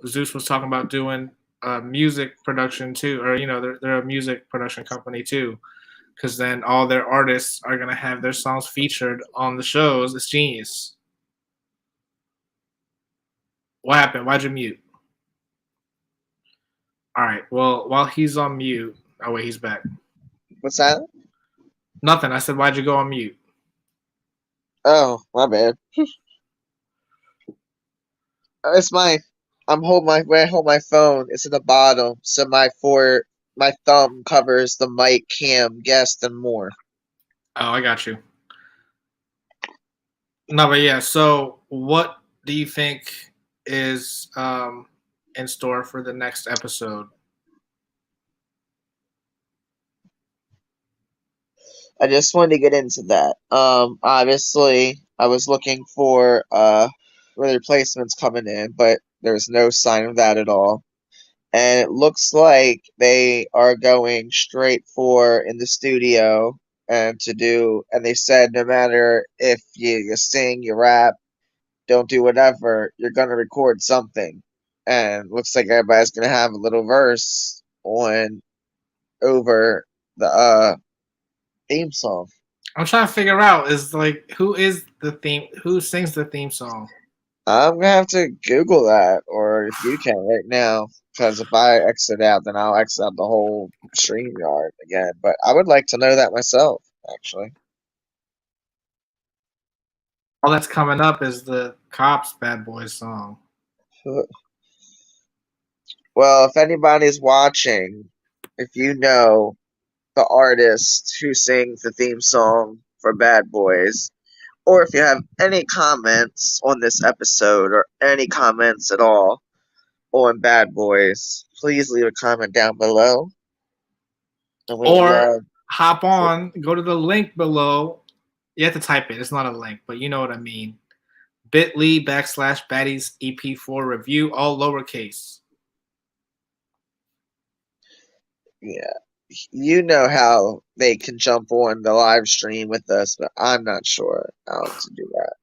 Zeus was talking about doing music production too, or they're a music production company too, because then all their artists are gonna have their songs featured on the shows. It's genius. What happened? Why'd you mute? All right. Well, while he's on mute, oh wait, he's back. What's that? Nothing. I said, why'd you go on mute? Oh, my bad. It's my. I'm holding my when I hold my phone. It's at the bottom, so my thumb covers the mic, cam, guest, and more. Oh, I got you. No, but yeah. So, what do you think is in store for the next episode? I just wanted to get into that. Obviously, I was looking for replacements coming in, but there's no sign of that at all. And it looks like they are going straight for in the studio and to do. And they said no matter if you sing, you rap, don't do whatever, you're gonna record something. And looks like everybody's gonna have a little verse on over the theme song. I'm trying to figure out is like who is the theme? Who sings the theme song? I'm gonna have to Google that, or if you can right now, because if I exit out, then I'll exit out the whole StreamYard again. But I would like to know that myself, actually. All that's coming up is the Cops Bad Boys song. Well, if anybody's watching, if you know the artist who sings the theme song for Bad Boys, or if you have any comments on this episode or any comments at all on Bad Boys, please leave a comment down below. And we would Or love. hop on, go to the link below. You have to type it. It's not a link, but you know what I mean. bit.ly/baddies EP4 review, all lowercase. Yeah, you know how they can jump on the live stream with us, but I'm not sure how to do that.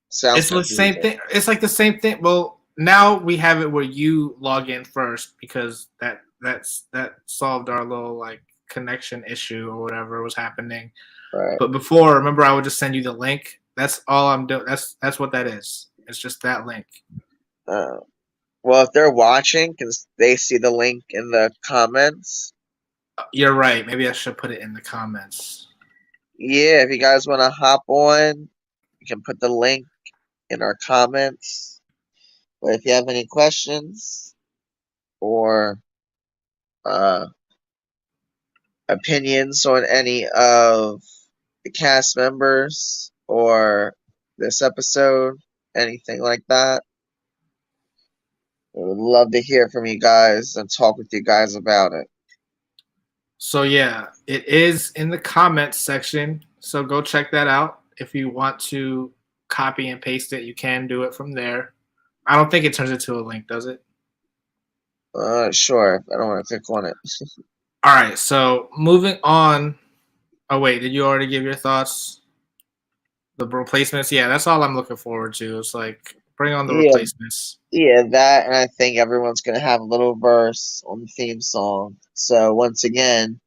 Sounds It's the same confusing. thing. It's like the same thing. Well, now we have it where you log in first because that solved our little like connection issue or whatever was happening. Right. But before, remember, I would just send you the link. That's all I'm doing. That's what that is. It's just that link. Uh, well, if they're watching, can they see the link in the comments? You're right. Maybe I should put it in the comments. Yeah, if you guys want to hop on, you can put the link in our comments. But if you have any questions or uh, opinions on any of the cast members or this episode, anything like that, we would love to hear from you guys and talk with you guys about it. So yeah, it is in the comments section. So go check that out. If you want to copy and paste it, you can do it from there. I don't think it turns into a link, does it? Sure. I don't want to click on it. All right. So moving on. Oh wait, did you already give your thoughts? The replacements. Yeah, that's all I'm looking forward to. It's like bring on the Yeah, replacements. yeah, that, and I think everyone's gonna have a little verse on the theme song. So once again,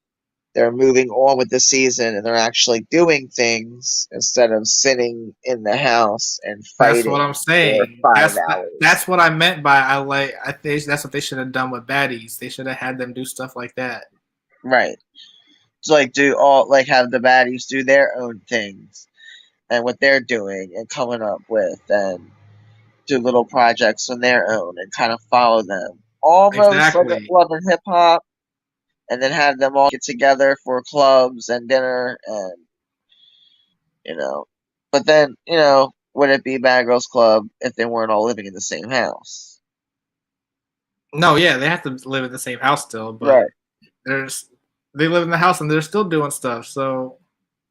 they're moving on with the season and they're actually doing things instead of sitting in the house and That's what I'm fighting for saying. 5 hours. That's what I meant by I think that's what they should have done with baddies. They should have had them do stuff like that. Right. So like do all like have the baddies do their own things and what they're doing and coming up with and do little projects on their own and kind of follow them. Almost like a Exactly. Love and Hip Hop, and then have them all get together for clubs and dinner and you know. But then, would it be Bad Girls Club if they weren't all living in the same house? No, yeah, they have to live in the same house still, but Right, there's they live in the house and they're still doing stuff. So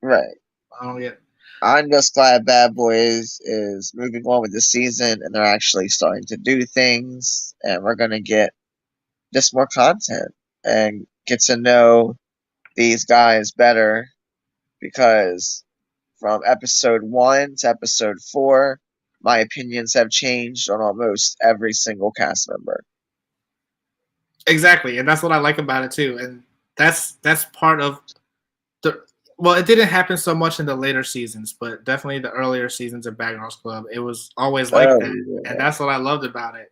right. I don't get. I'm just glad Bad Boys is moving on with the season and they're actually starting to do things and we're gonna get just more content and get to know these guys better because from episode 1 to episode 4, my opinions have changed on almost every single cast member. Exactly, and that's what I like about it too. And that's part of the. Well, it didn't happen so much in the later seasons, but definitely the earlier seasons of Bad Girls Club, it was always like Oh, that, and yeah. that's what I loved about it.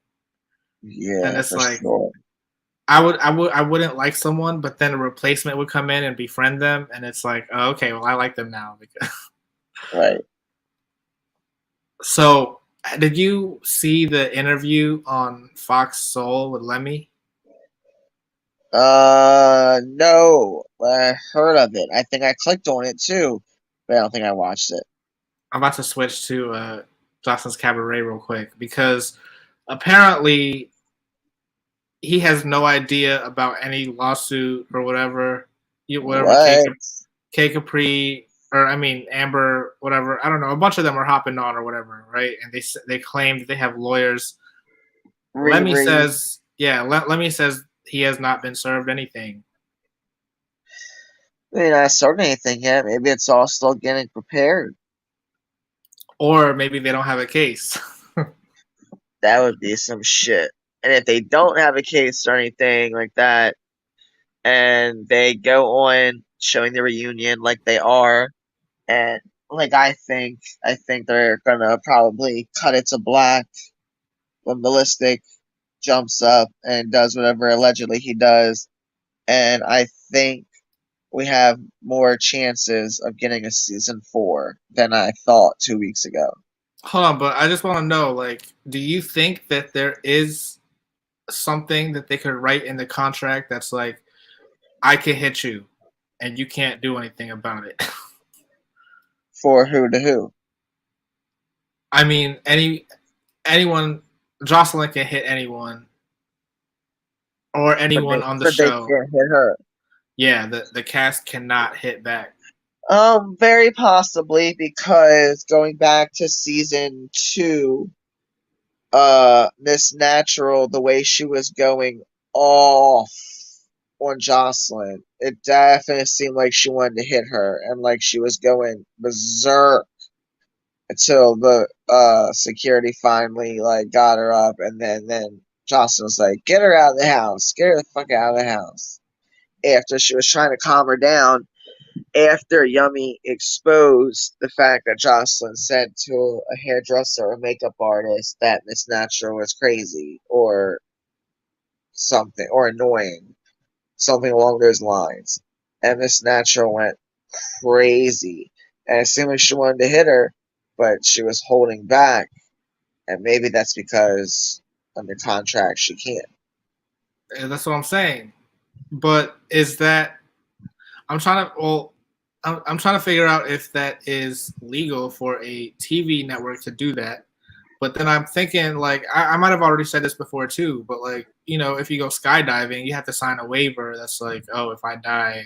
And Yeah, it's for like sure. I wouldn't like someone, but then a replacement would come in and befriend them, and it's like, oh, okay, well, I like them now. Right. So, did you see the interview on Fox Soul with Lemmy? No. I heard of it. I think I clicked on it too, but I don't think I watched it. I'm about to switch to Johnson's Cabaret real quick because apparently he has no idea about any lawsuit or whatever, whatever What? K Capri or I mean Amber, whatever. I don't know. A bunch of them are hopping on or whatever, right? And they claim that they have lawyers. Lemmy Riri. says, yeah, Lemmy says he has not been served anything, I mean, I started anything yet. Maybe it's all still getting prepared. or maybe they don't have a case. That would be some shit. And if they don't have a case or anything like that, and they go on showing the reunion like they are, and like I think they're gonna probably cut it to black when Ballistic jumps up and does whatever allegedly he does, and I think we have more chances of getting a season 4 than I thought 2 weeks ago. Hold on, but I just want to know, like, do you think that there is something that they could write in the contract that's like, I can hit you, and you can't do anything about it? For who to who? I mean, anyone, Jocelyn can hit anyone or anyone on the But they show. can't hit her. Yeah, the cast cannot hit back. Very possibly because going back to season 2, Miss Natural, the way she was going off on Jocelyn, it definitely seemed like she wanted to hit her and like she was going berserk until the security finally like got her up, and then Jocelyn was like, "Get her out of the house, get her the fuck out of the house." After she was trying to calm her down, after Yummy exposed the fact that Jocelyn said to a hairdresser or makeup artist that Miss Natural was crazy or something or annoying, something along those lines, and Miss Natural went crazy, and it seemed like she wanted to hit her, but she was holding back. And maybe that's because under contract she can't. And that's what I'm saying. But is that I'm trying to well, I'm trying to figure out if that is legal for a TV network to do that. But then I'm thinking, like, I might have already said this before too, but like, if you go skydiving, you have to sign a waiver that's like, oh, if I die,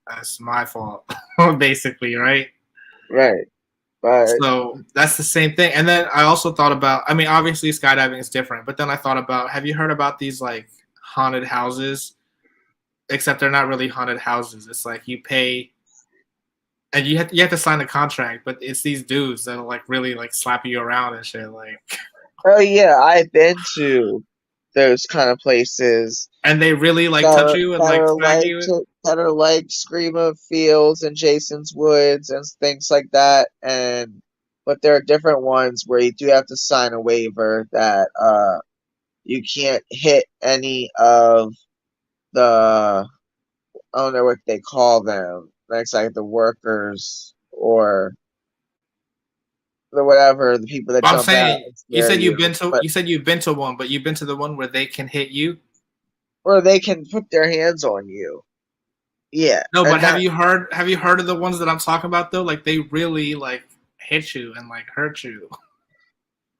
that's my fault, basically, right? Right. But So that's the same thing. And then I also thought about, I mean, obviously skydiving is different, but then I thought about, have you heard about these like haunted houses? Except they're not really haunted houses. It's like you pay and you have to sign a contract, but it's these dudes that'll like really like slap you around and shit, like, oh yeah, I've been to those kind of places and they really like that touch are you and that like are smack like you. to, that are like Screamo Fields and Jason's Woods and things like that, and but there are different ones where you do have to sign a waiver that you can't hit any of the, I don't know what they call them. That's like the workers or the whatever, the people that But I'm jump out saying and scare you. But you said you've been to one, but you've been to the one where they can hit you. or they can put their hands on you. Yeah, No, but and that have you heard of the ones that I'm talking about though? Like they really like hit you and like hurt you.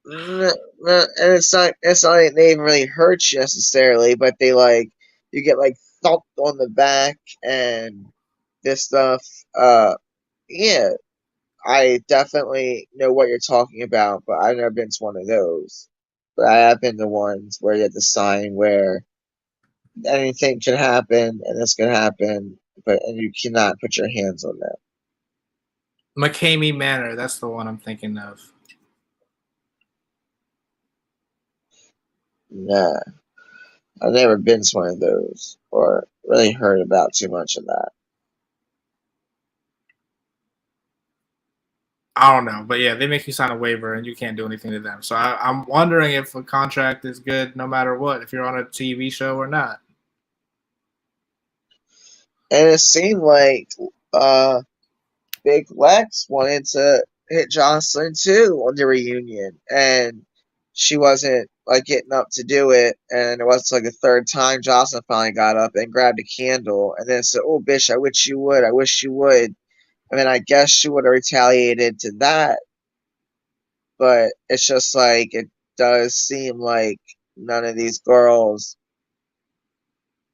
and it's not like they even really hurt you necessarily, but they like you get like thumped on the back and this stuff. Yeah, I definitely know what you're talking about, but I've never been to one of those. But I have been to ones where you have the sign where anything can happen and this can happen, but and you cannot put your hands on them. McCamey Manor, that's the one I'm thinking of. Nah, I've never been to one of those or really heard about too much of that. I don't know, but yeah, they make you sign a waiver and you can't do anything to them. So I'm wondering if a contract is good no matter what, if you're on a TV show or not. And it seemed like uh, Big Lex wanted to hit Jocelyn too on the reunion, and she wasn't like getting up to do it. And it was like the third time Jocelyn finally got up and grabbed a candle, and then said, "Oh, bitch, I wish you would. I wish you would." I mean, I guess she would have retaliated to that, but it's just like it does seem like none of these girls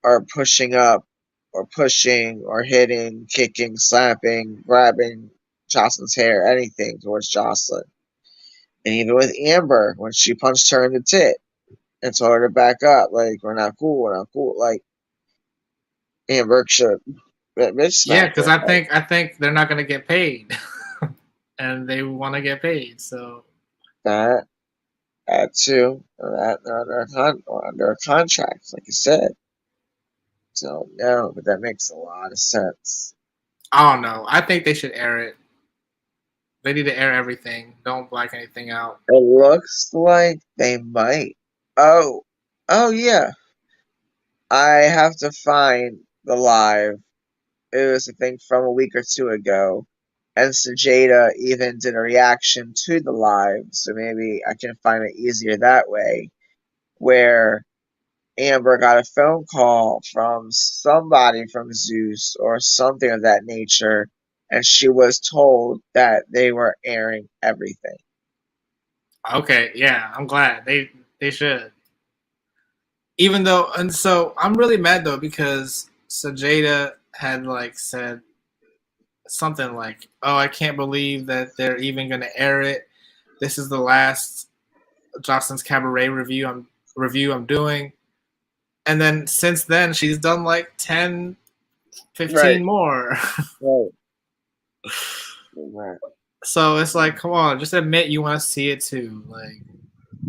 are pushing up or pushing or hitting, kicking, slapping, grabbing Jocelyn's hair, anything towards Jocelyn. And even with Amber, when she punched her in the tit and told her to back up, like, we're not cool. Like, Amber should bitch Yeah, smacked because her. Like, I think they're not gonna get paid, and they want to get paid. So that, that too. That they're under a contract, like you said. So, no, but that makes a lot of sense. I don't know. I think they should air it. They need to air everything. Don't black anything out. It looks like they might. Oh, oh yeah. I have to find the live. It was a thing from a week or two ago, and Sajada even did a reaction to the live, so maybe I can find it easier that way. Where Amber got a phone call from somebody from Zeus or something of that nature, and she was told that they were airing everything. Okay, yeah, I'm glad they should. Even though, and so I'm really mad though because Sajada had like said something like, "Oh, I can't believe that they're even going to air it. This is the last Jocelyn's Cabaret review I'm doing." And then since then, she's done like 10, Right, 15 more. right, right. So it's like, come on, just admit you want to see it too. Like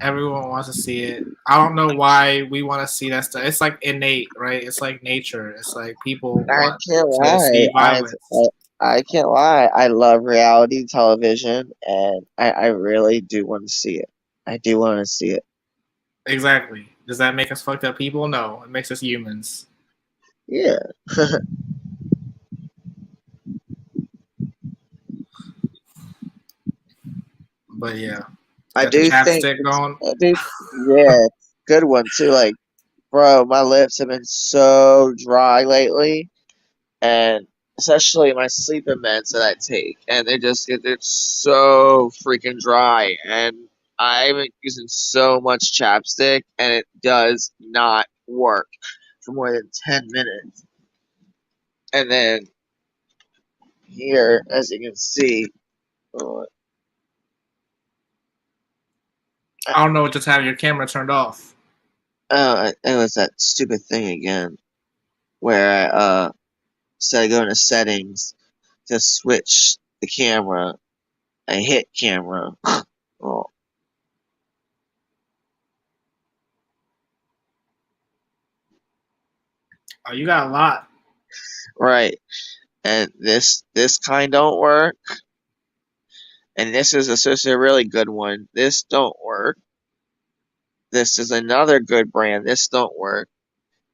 everyone wants to see it. I don't know why we want to see that stuff. It's like innate, right? It's like nature. It's like people I want can't to lie. see violence. I can't lie. I love reality television, and I really do want to see it. I do want to see it. Exactly. Does that make us fucked up people? No, it makes us humans. Yeah. But yeah, I got the do think chapstick going. I do, yeah, good one too. Like, bro, my lips have been so dry lately, and especially my sleeping meds that I take, and they're so freaking dry, and I've been using so much chapstick, and it does not work for more than 10 minutes. And then here, as you can see, oh, I don't know what just having your camera turned off. it was that stupid thing again where I instead of going to settings to switch the camera, I hit camera. Oh, Oh, you got a lot. right. And this kind don't work. And this is a really good one. This don't work. This is another good brand. This don't work.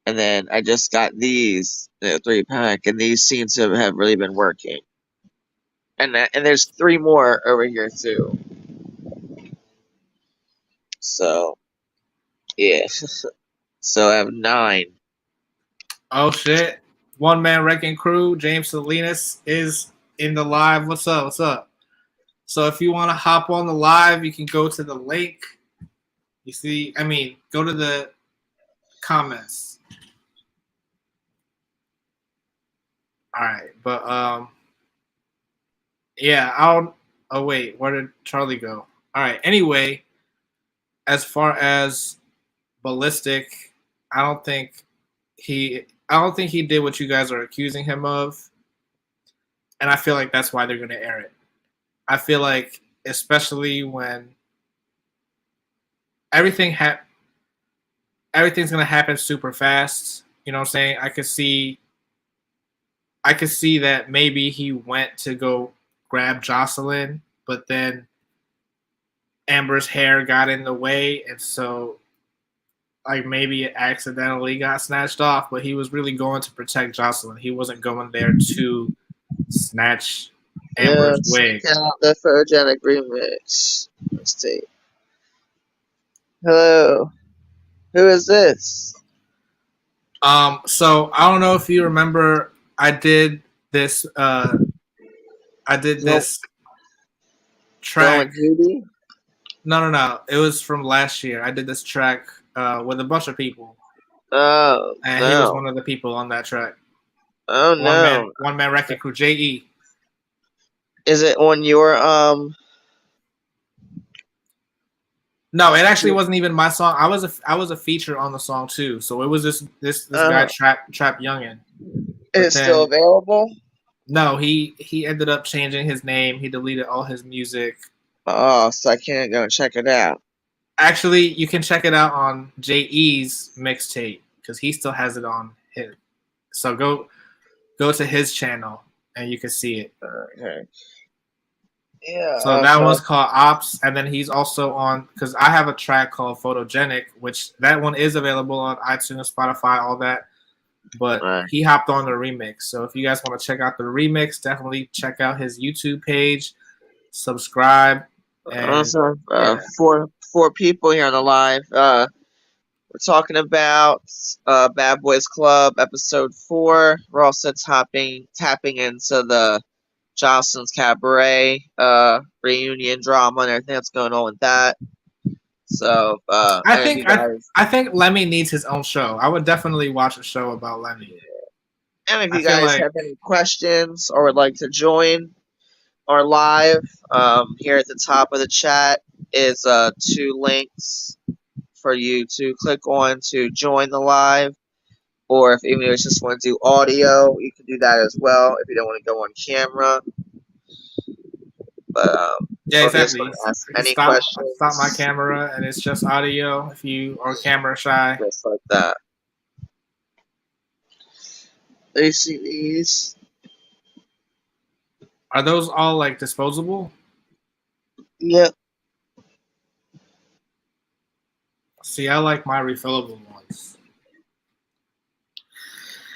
And then I just got these, the 3 pack, and these seem to have really been working. And there's three more over here too. So yeah. So I have nine. Oh shit! One man wrecking crew. James Salinas is in the live. What's up? What's up? So if you want to hop on the live, you can go to the link. You see, I mean, go to the comments. All right, but yeah, I'll. Oh wait, where did Charlie go? All right. Anyway, as far as ballistic, I don't think I don't think he did what you guys are accusing him of, and I feel like that's why they're going to air it. I feel like, especially when everything everything's going to happen super fast. You know what I'm saying? I could see that maybe he went to go grab Jocelyn, but then Amber's hair got in the way, and so like maybe it accidentally got snatched off, but he was really going to protect Jocelyn. He wasn't going there to snatch Yeah, Amber's wig. check out the photogenic remix. Let's see. Hello. Who is this? So I don't know if you remember, I did this. I did Nope. this Going track. with Judy? No. It was from last year. I did this track with a bunch of people, Oh and he was no. one of the people on that track. Oh no. One man wrecking crew. Je. Is it on your No, it actually wasn't even my song. I was a feature on the song too. So it was this guy Trap Youngin. is But it still then available? no, he ended up changing his name. He deleted all his music. Oh, so I can't go and check it out. Actually, you can check it out on JE's mixtape because he still has it on his. So go to his channel and you can see it. Okay. Yeah. So that one's called Ops, and then he's also on because I have a track called Photogenic, which that one is available on iTunes, Spotify, all that. But Right. he hopped on the remix. So if you guys want to check out the remix, definitely check out his YouTube page, subscribe, and Also, yeah. four people here on the live. We're talking about Bad Boys Club episode 4. We're also tapping into the Jocelyn's Cabaret reunion drama and everything that's going on with that. So, I and if think you guys, I think Lemmy needs his own show. I would definitely watch a show about Lemmy. I feel like have any questions or would like to join our live, here at the top of the chat is 2 links for you to click on to join the live. Or if even if you just want to do audio, you can do that as well if you don't want to go on camera. But yeah, or if you just exactly. want to ask You any stop my questions, camera and it's just audio if you are camera shy. just like that. Do you see these? Are those all like disposable? Yep. See, I like my refillable ones.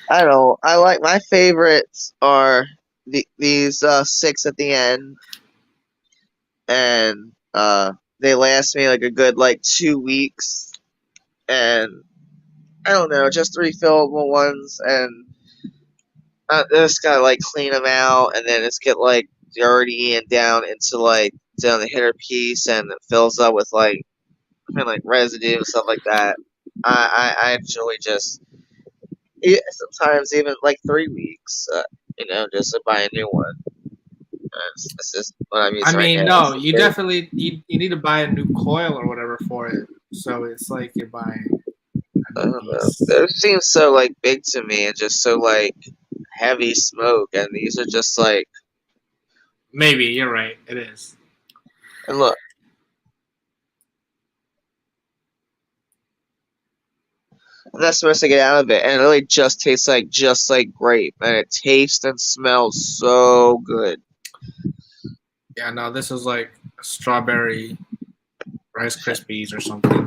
I don't know. I like my favorites are these 6 at the end, and they last me like a good like 2 weeks, and I don't know, just the refillable ones, and I just gotta like clean them out, and then it's get like dirty and down into like down the hitter piece, and it fills up with like kind of like residue and stuff like that. I enjoy just sometimes even like 3 weeks, just to buy a new one. That's just what I'm I using right mean, now. no, you definitely you need to buy a new coil or whatever for it. So it's like you're buying I a new don't know. piece. It seems so like big to me and just so like heavy smoke, and these are just like, Maybe you're right. It is. and look. And that's supposed to get out of it, and it really just tastes like grape, and it tastes and smells so good. Yeah, no, this is like strawberry Rice Krispies or something.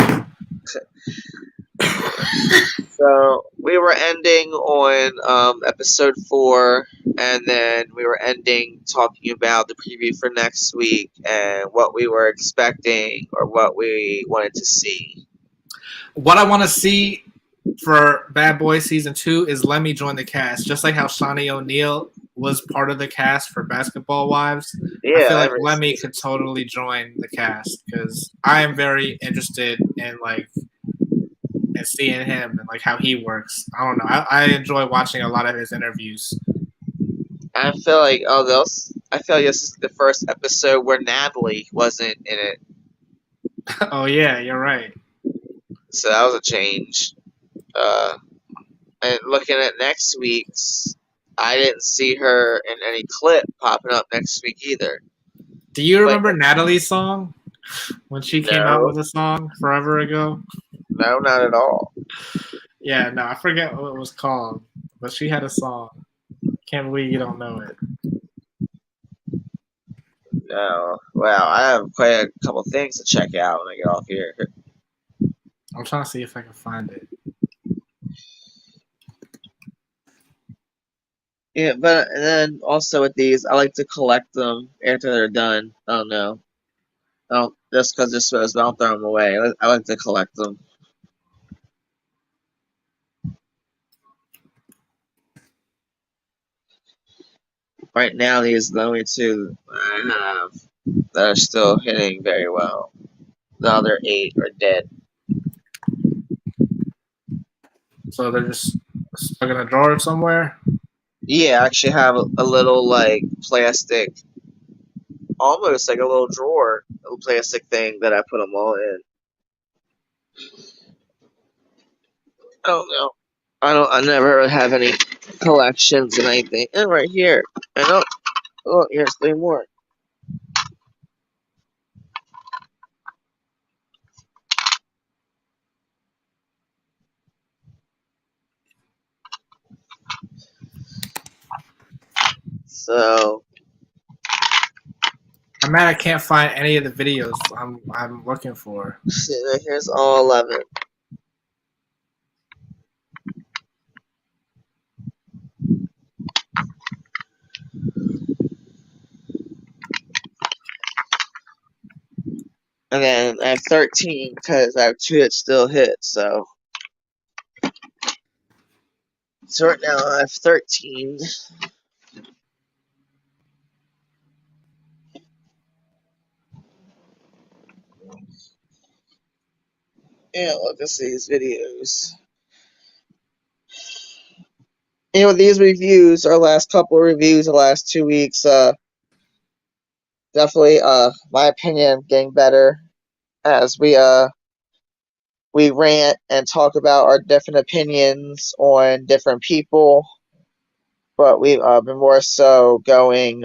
So we were ending on episode 4, and then we were ending talking about the preview for next week and what we were expecting or what we wanted to see. What I want to see for Bad Boys season 2 is Lemmy join the cast, just like how Shawnee O'Neal was part of the cast for Basketball Wives. I feel Yeah, like every Lemmy season. could totally join the cast because I am very interested in and seeing him and like how he works. I don't know. I enjoy watching a lot of his interviews. I feel like I feel like this is the first episode where Natalie wasn't in it, Oh yeah, you're right. so that was a change. Uh, and looking at next week's, I didn't see her in any clip popping up next week either. Do you But remember Natalie's song when she came out no, with a song forever ago? no, not at all. Yeah, no, I forget what it was called, but she had a song. Can't believe you don't know it. No. Well, I have quite a couple things to check out when I get off here. I'm trying to see if I can find it. Yeah, but and then also with these, I like to collect them after they're done. I don't know. I don't just because they're supposed, but I don't throw them away. I like to collect them. Right now, these are the only 2 I have that are still hitting very well. The other 8 are dead. So they're just stuck in a drawer somewhere. Yeah, I actually have a little like plastic, almost like a little drawer, a little plastic thing that I put them all in. I don't know. I never have any collections and anything. And right here, I know. Oh, here's 3 more. So I I'm mad I can't find any of the videos I'm looking for. See, here's all 11. And then I have 13 because I have 2 that still hit. So right now I have 13. Yeah, look at these videos. These reviews, our last couple of reviews, the last 2 weeks, definitely, my opinion, getting better as we rant and talk about our different opinions on different people. But we've been more so going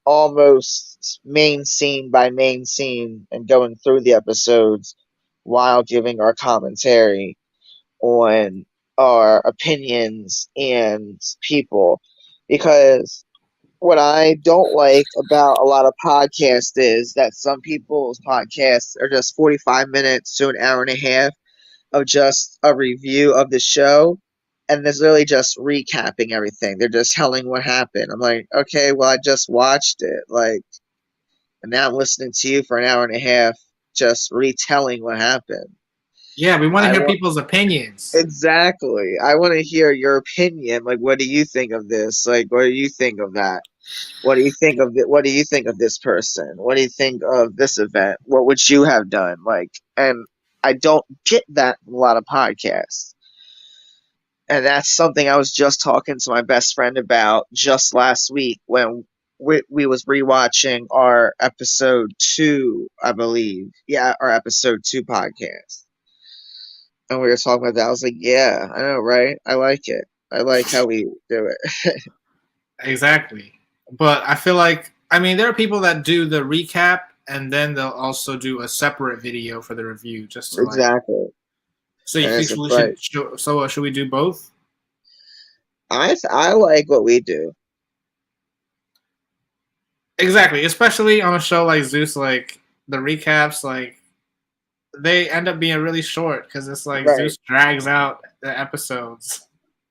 almost main scene by main scene and going through the episodes while giving our commentary on our opinions and people. Because what I don't like about a lot of podcasts is that some people's podcasts are just 45 minutes to an hour and a half of just a review of the show, and it's really just recapping everything. They're just telling what happened. I'm like, okay, well, I just watched it, like, and now I'm listening to you for an hour and a half, just retelling what happened. Yeah, we want to I hear want people's opinions. exactly. I want to hear your opinion. Like, what do you think of this? Like, what do you think of that? What do you think of it? What do you think of this person? What do you think of this event? What would you have done? Like, and I don't get that in a lot of podcasts. And that's something I was just talking to my best friend about just last week when we was rewatching our episode 2, I believe. Yeah, our episode 2 podcast. And we were talking about that. I was like, yeah, I know, right? I like it. I like how we do it. Exactly. But I feel like, I mean, there are people that do the recap and then they'll also do a separate video for the review just to like. Exactly. So you And think it's just we like, should we do both? I like what we do. Exactly, especially on a show like Zeus, like the recaps, like they end up being really short because it's like Right. Zeus drags out the episodes.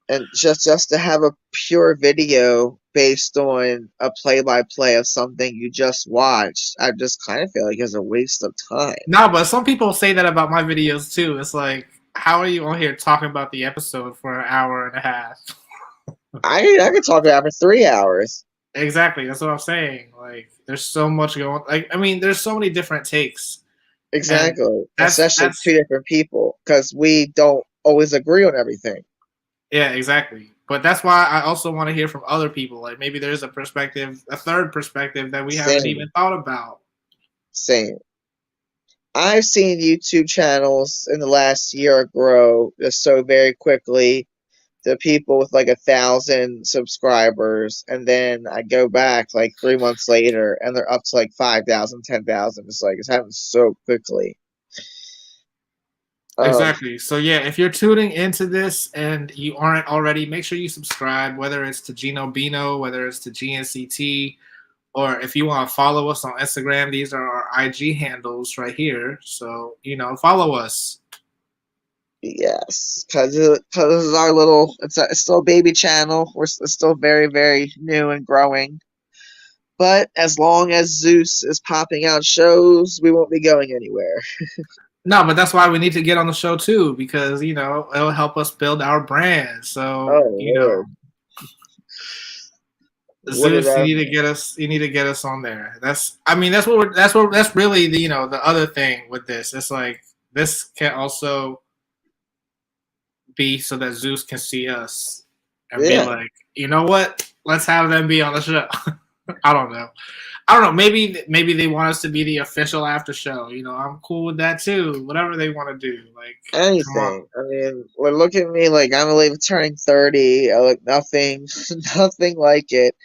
And just to have a pure video based on a play by play of something you just watched, I just kind of feel like it's a waste of time. No, but some people say that about my videos too. It's like, how are you on here talking about the episode for an hour and a half? I could talk about it for 3 hours. Exactly, that's what I'm saying. Like, there's so much going. Like, I mean, there's so many different takes, and Exactly. that's Especially two different people because we don't always agree on everything. yeah, exactly. But that's why I also want to hear from other people. Like maybe there's a perspective, a third perspective that we haven't Same. even thought about. Same. I've seen YouTube channels in the last year grow just so very quickly to people with like 1,000 subscribers, and then I go back like 3 months later and they're up to like 5,000, 10,000. It's like it's happening so quickly. Um, Exactly. So yeah, if you're tuning into this and you aren't already, make sure you subscribe, whether it's to Gino Bino, whether it's to GNCT, or if you want to follow us on Instagram, these are our IG handles right here. So, follow us. yes, because this is our little. It's still a baby channel. It's still very very new and growing. But as long as Zeus is popping out shows, we won't be going anywhere. No, but that's why we need to get on the show too, because it'll help us build our brand. So Oh Lord, what did Zeus, you I? need to get us. You need to get us on there. That's really the other thing with this. It's like this can also be so that Zeus can see us and be Yeah, like, you know what? Let's have them be on the show. I don't know. I don't know. Maybe they want us to be the official after show. I'm cool with that too. Whatever they want to do. Like, come on. anything. I mean, look at me. Like I'm only turning 30. I look nothing, nothing like it.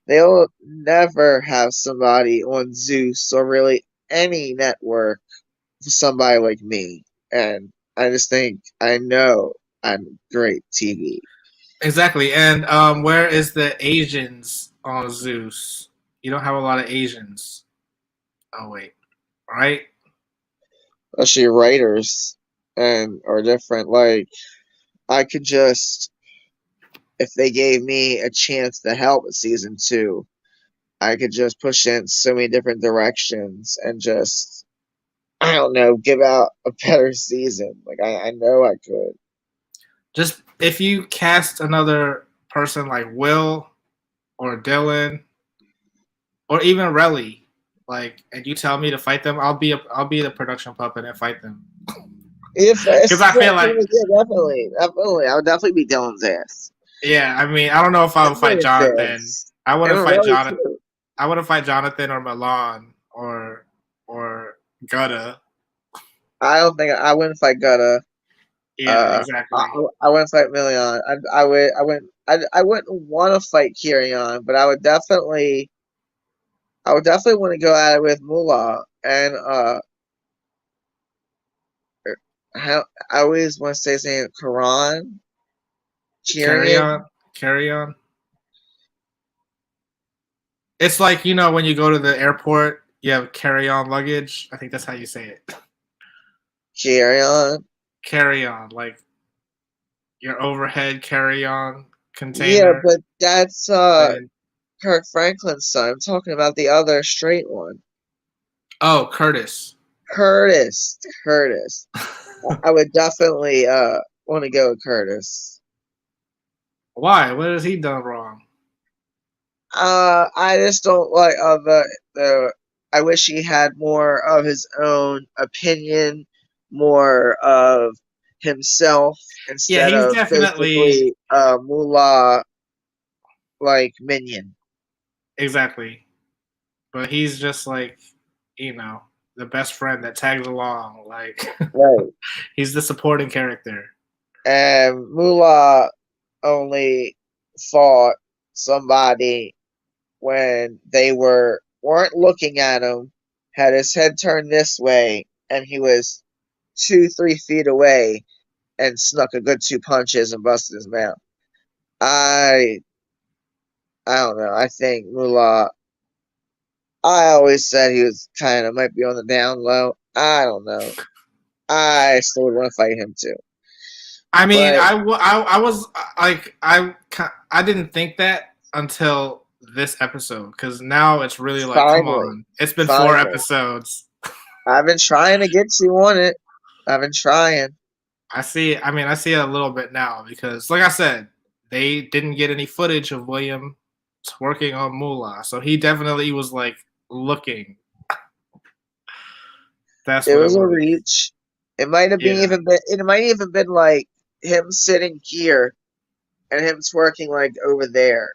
They'll never have somebody on Zeus or really any network for somebody like me. And I just think I know I'm great TV. Exactly. And where is the Asians on Zeus? You don't have a lot of Asians. Oh wait, right? Especially writers and are different. Like I could just, if they gave me a chance to help with season two, I could just push it in so many different directions and just, I don't know, give out a better season. Like I know I could. Just if you cast another person like Will or Dylan or even Relly, like, and you tell me to fight them, I'll be the production puppet and fight them. If Because I feel like, yeah, definitely, definitely, I would definitely be Dylan's ass. yeah, I mean, I don't know if I would fight Everyone's Jonathan. ass. I And wouldn't fight really Jonathan. too. I wouldn't fight Jonathan or Milan or Gutta. I don't think I wouldn't fight Gutta. Yeah, exactly. I wouldn't fight Million. I wouldn't want to fight Kirion, but I would definitely want to go at it with Mullah. And I always want to say his name, Karan, Carry Kirion, on, carry on. It's like, you know, when you go to the airport, you have carry on luggage. I think that's how you say it. Kirion. Carry on, like your overhead carry on Yeah, container. but that's Then, Kirk Franklin's son. I'm talking about the other straight one, oh, Curtis. Curtis. Curtis. I would definitely want to go with Curtis. Why? What has he done wrong? I just don't like the. I wish he had more of his own opinion, more of himself Yeah, instead he's of definitely basically Mullah like minion. exactly. But he's just like, you know, the best friend that tags along. Like Right. he's the supporting character. And Mullah only fought somebody when they weren't looking at him, had his head turned this way, and he was 2, 3 feet away, and snuck a good 2 punches and busted his mouth. I I don't know. I think Mullah. I always said he was kind of might be on the down low. I don't know. I still would want to fight him too. I mean, But I was like, I didn't think that until this episode because now it's really like, come finally, on, it's been four finally, episodes. I've been trying to get you on it. I've been trying. I see. I mean, I see it a little bit now because, like I said, they didn't get any footage of William working on Moolah, so he definitely was like looking. That's It what it was a was. reach. It might have been Yeah, even been. It might even been like him sitting here and him twerking like over there.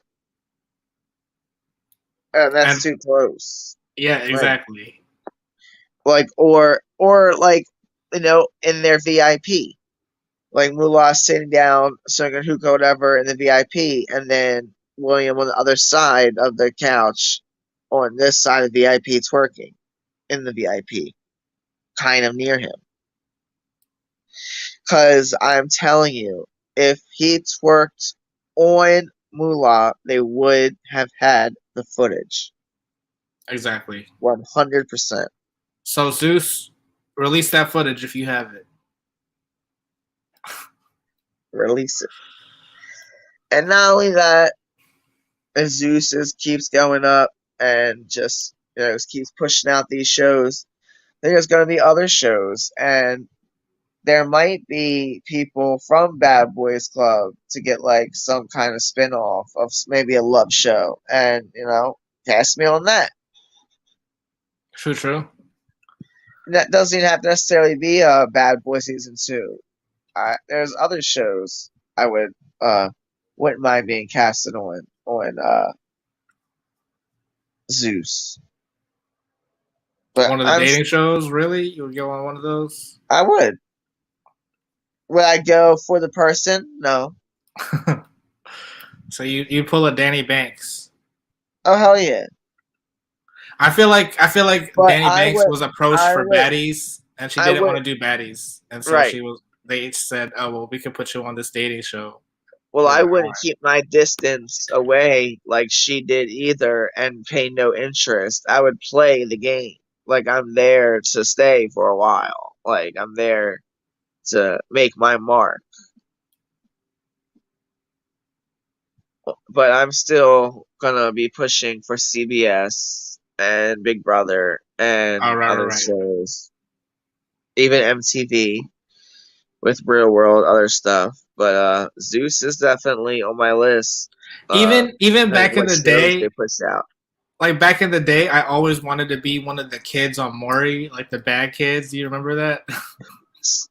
And and that's too close. yeah, Right. exactly. Like like in their VIP. Like Mullah sitting down, singing hookah, whatever, in the VIP, and then William on the other side of the couch, on this side of the VIP, twerking in the VIP, kind of near him. Because I'm telling you, if he twerked on Mullah, they would have had the footage, Exactly. 100%. So Zeus, release that footage if you have it. Release it. And not only that, as Zeus keeps going up and just just keeps pushing out these shows. There's going to be other shows, and there might be people from Bad Boys Club to get like some kind of spin-off of maybe a love show, and cast me on that. True, true. And that doesn't even have to necessarily be a Bad Boy season two. There's other shows I wouldn't mind being casted on Zeus. But One of the dating shows, really? You would go on one of those? I would. Would I go for the person? No. So you pull a Danny Banks. Oh hell yeah! I feel like But Danny Banks was approached I for would, baddies, and she I didn't would. want to do baddies, and so Right. she was. They said, "Oh well, we can put you on this dating show." Well, She was I like, "All wouldn't right." keep my distance away like she did either, and pay no interest. I would play the game. like I'm there to stay for a while. Like I'm there to make my mark. But I'm still gonna be pushing for CBS and Big Brother All and right, other right. shows, even MTV with Real World, other stuff. But Zeus is definitely on my list. Even Because of back in what the shows they day, push out. like back in the day, I always wanted to be one of the kids on Maury, like the bad kids. Do you remember that?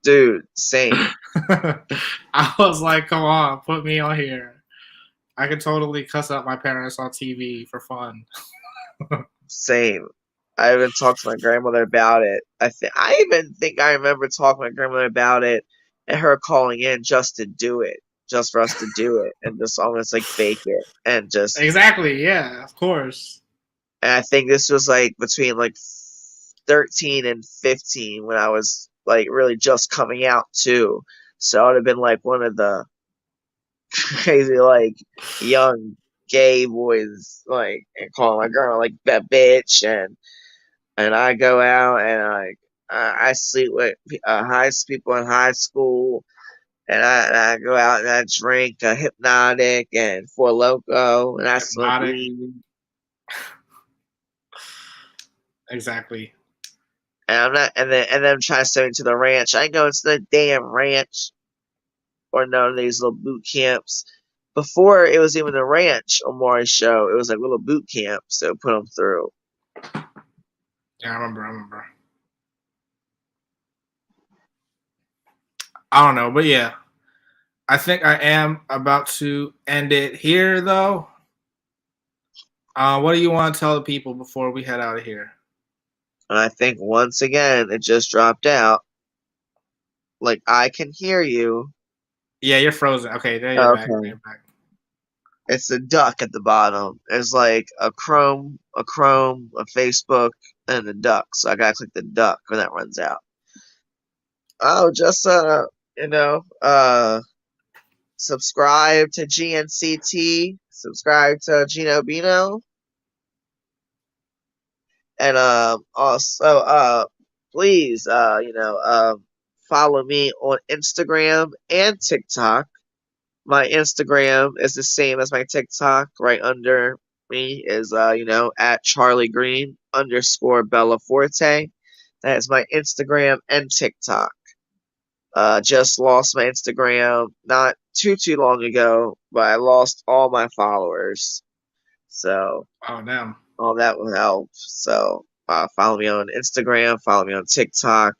Dude, same. I was like, come on, put me on here. I could totally cuss out my parents on TV for fun. Same. I even talked to my grandmother about it. I even think I remember talking to my grandmother about it and her calling in just to do it, just for us to do it and just almost like fake it and just. Exactly, yeah, of course. And I think this was like between like 13 and 15 when I was like really just coming out too. So I would have been like one of the crazy like young gay boys like and calling my girl like that bitch and I go out and I sleep with high people in high school and I go out and I drink Hypnotic and Four Loco and I smoke Hypnotic. weed Exactly. and I'm not and then I'm trying to send me to the ranch. I ain't going to the damn ranch or none of these little boot camps. Before it was even the ranch on Maury's show, it was like little boot camps that would put them through. Yeah, I remember. I don't know, but yeah. I think I am about to end it here, though. What do you want to tell the people before we head out of here? And I think once again it just dropped out. Like I can hear you. Yeah, you're frozen. Okay, there you're back. There Okay. you're back. It's a duck at the bottom. There's like a Chrome, a Facebook, and a duck. So I gotta click the duck when that runs out. Oh, just you know, subscribe to GNCT, subscribe to Gino Bino, and also please follow me on Instagram and TikTok. My Instagram is the same as my TikTok. Right under me is at Charlie Green _Bella Forte. That is my Instagram and TikTok. Just lost my Instagram not too long ago, but I lost all my followers. So Oh, damn. all that will help. So follow me on Instagram, follow me on TikTok,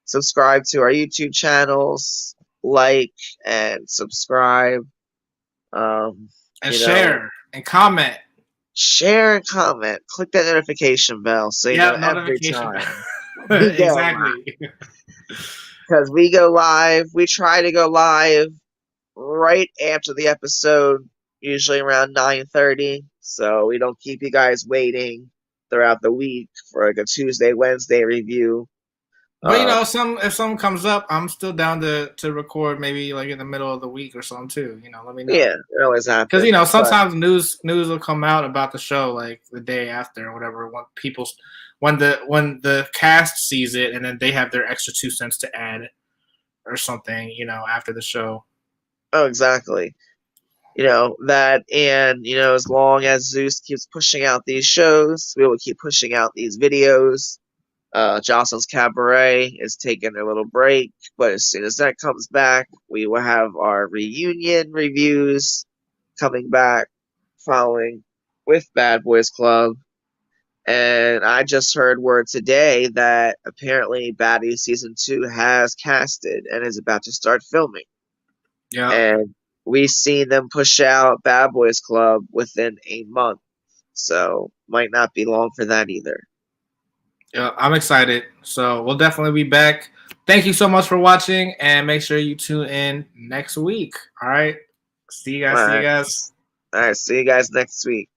subscribe to our YouTube channels, like and subscribe. Um, And you know, share and comment. share and comment. Click that notification bell so you know Yeah, every notification. time we go live. Exactly. Because we go live, we try to go live right after the episode, usually around 9:30, so we don't keep you guys waiting throughout the week for like a Tuesday, Wednesday review. But if something comes up, I'm still down to record maybe like in the middle of the week or something too. Let me know. Yeah, it always happens. Because sometimes news will come out about the show like the day after or whatever when the cast sees it and then they have their extra 2 cents to add or something after the show. Oh, exactly. That and as long as Zeus keeps pushing out these shows, we will keep pushing out these videos. Jocelyn's Cabaret is taking a little break, but as soon as that comes back, we will have our reunion reviews coming back following with Bad Boys Club. And I just heard word today that apparently Baddies Season 2 has casted and is about to start filming. Yeah. And we've seen them push out Bad Boys Club within a month. So might not be long for that either. Yeah, I'm excited. So we'll definitely be back. Thank you so much for watching, and make sure you tune in next week. All right. See you guys. All right. See you guys next week.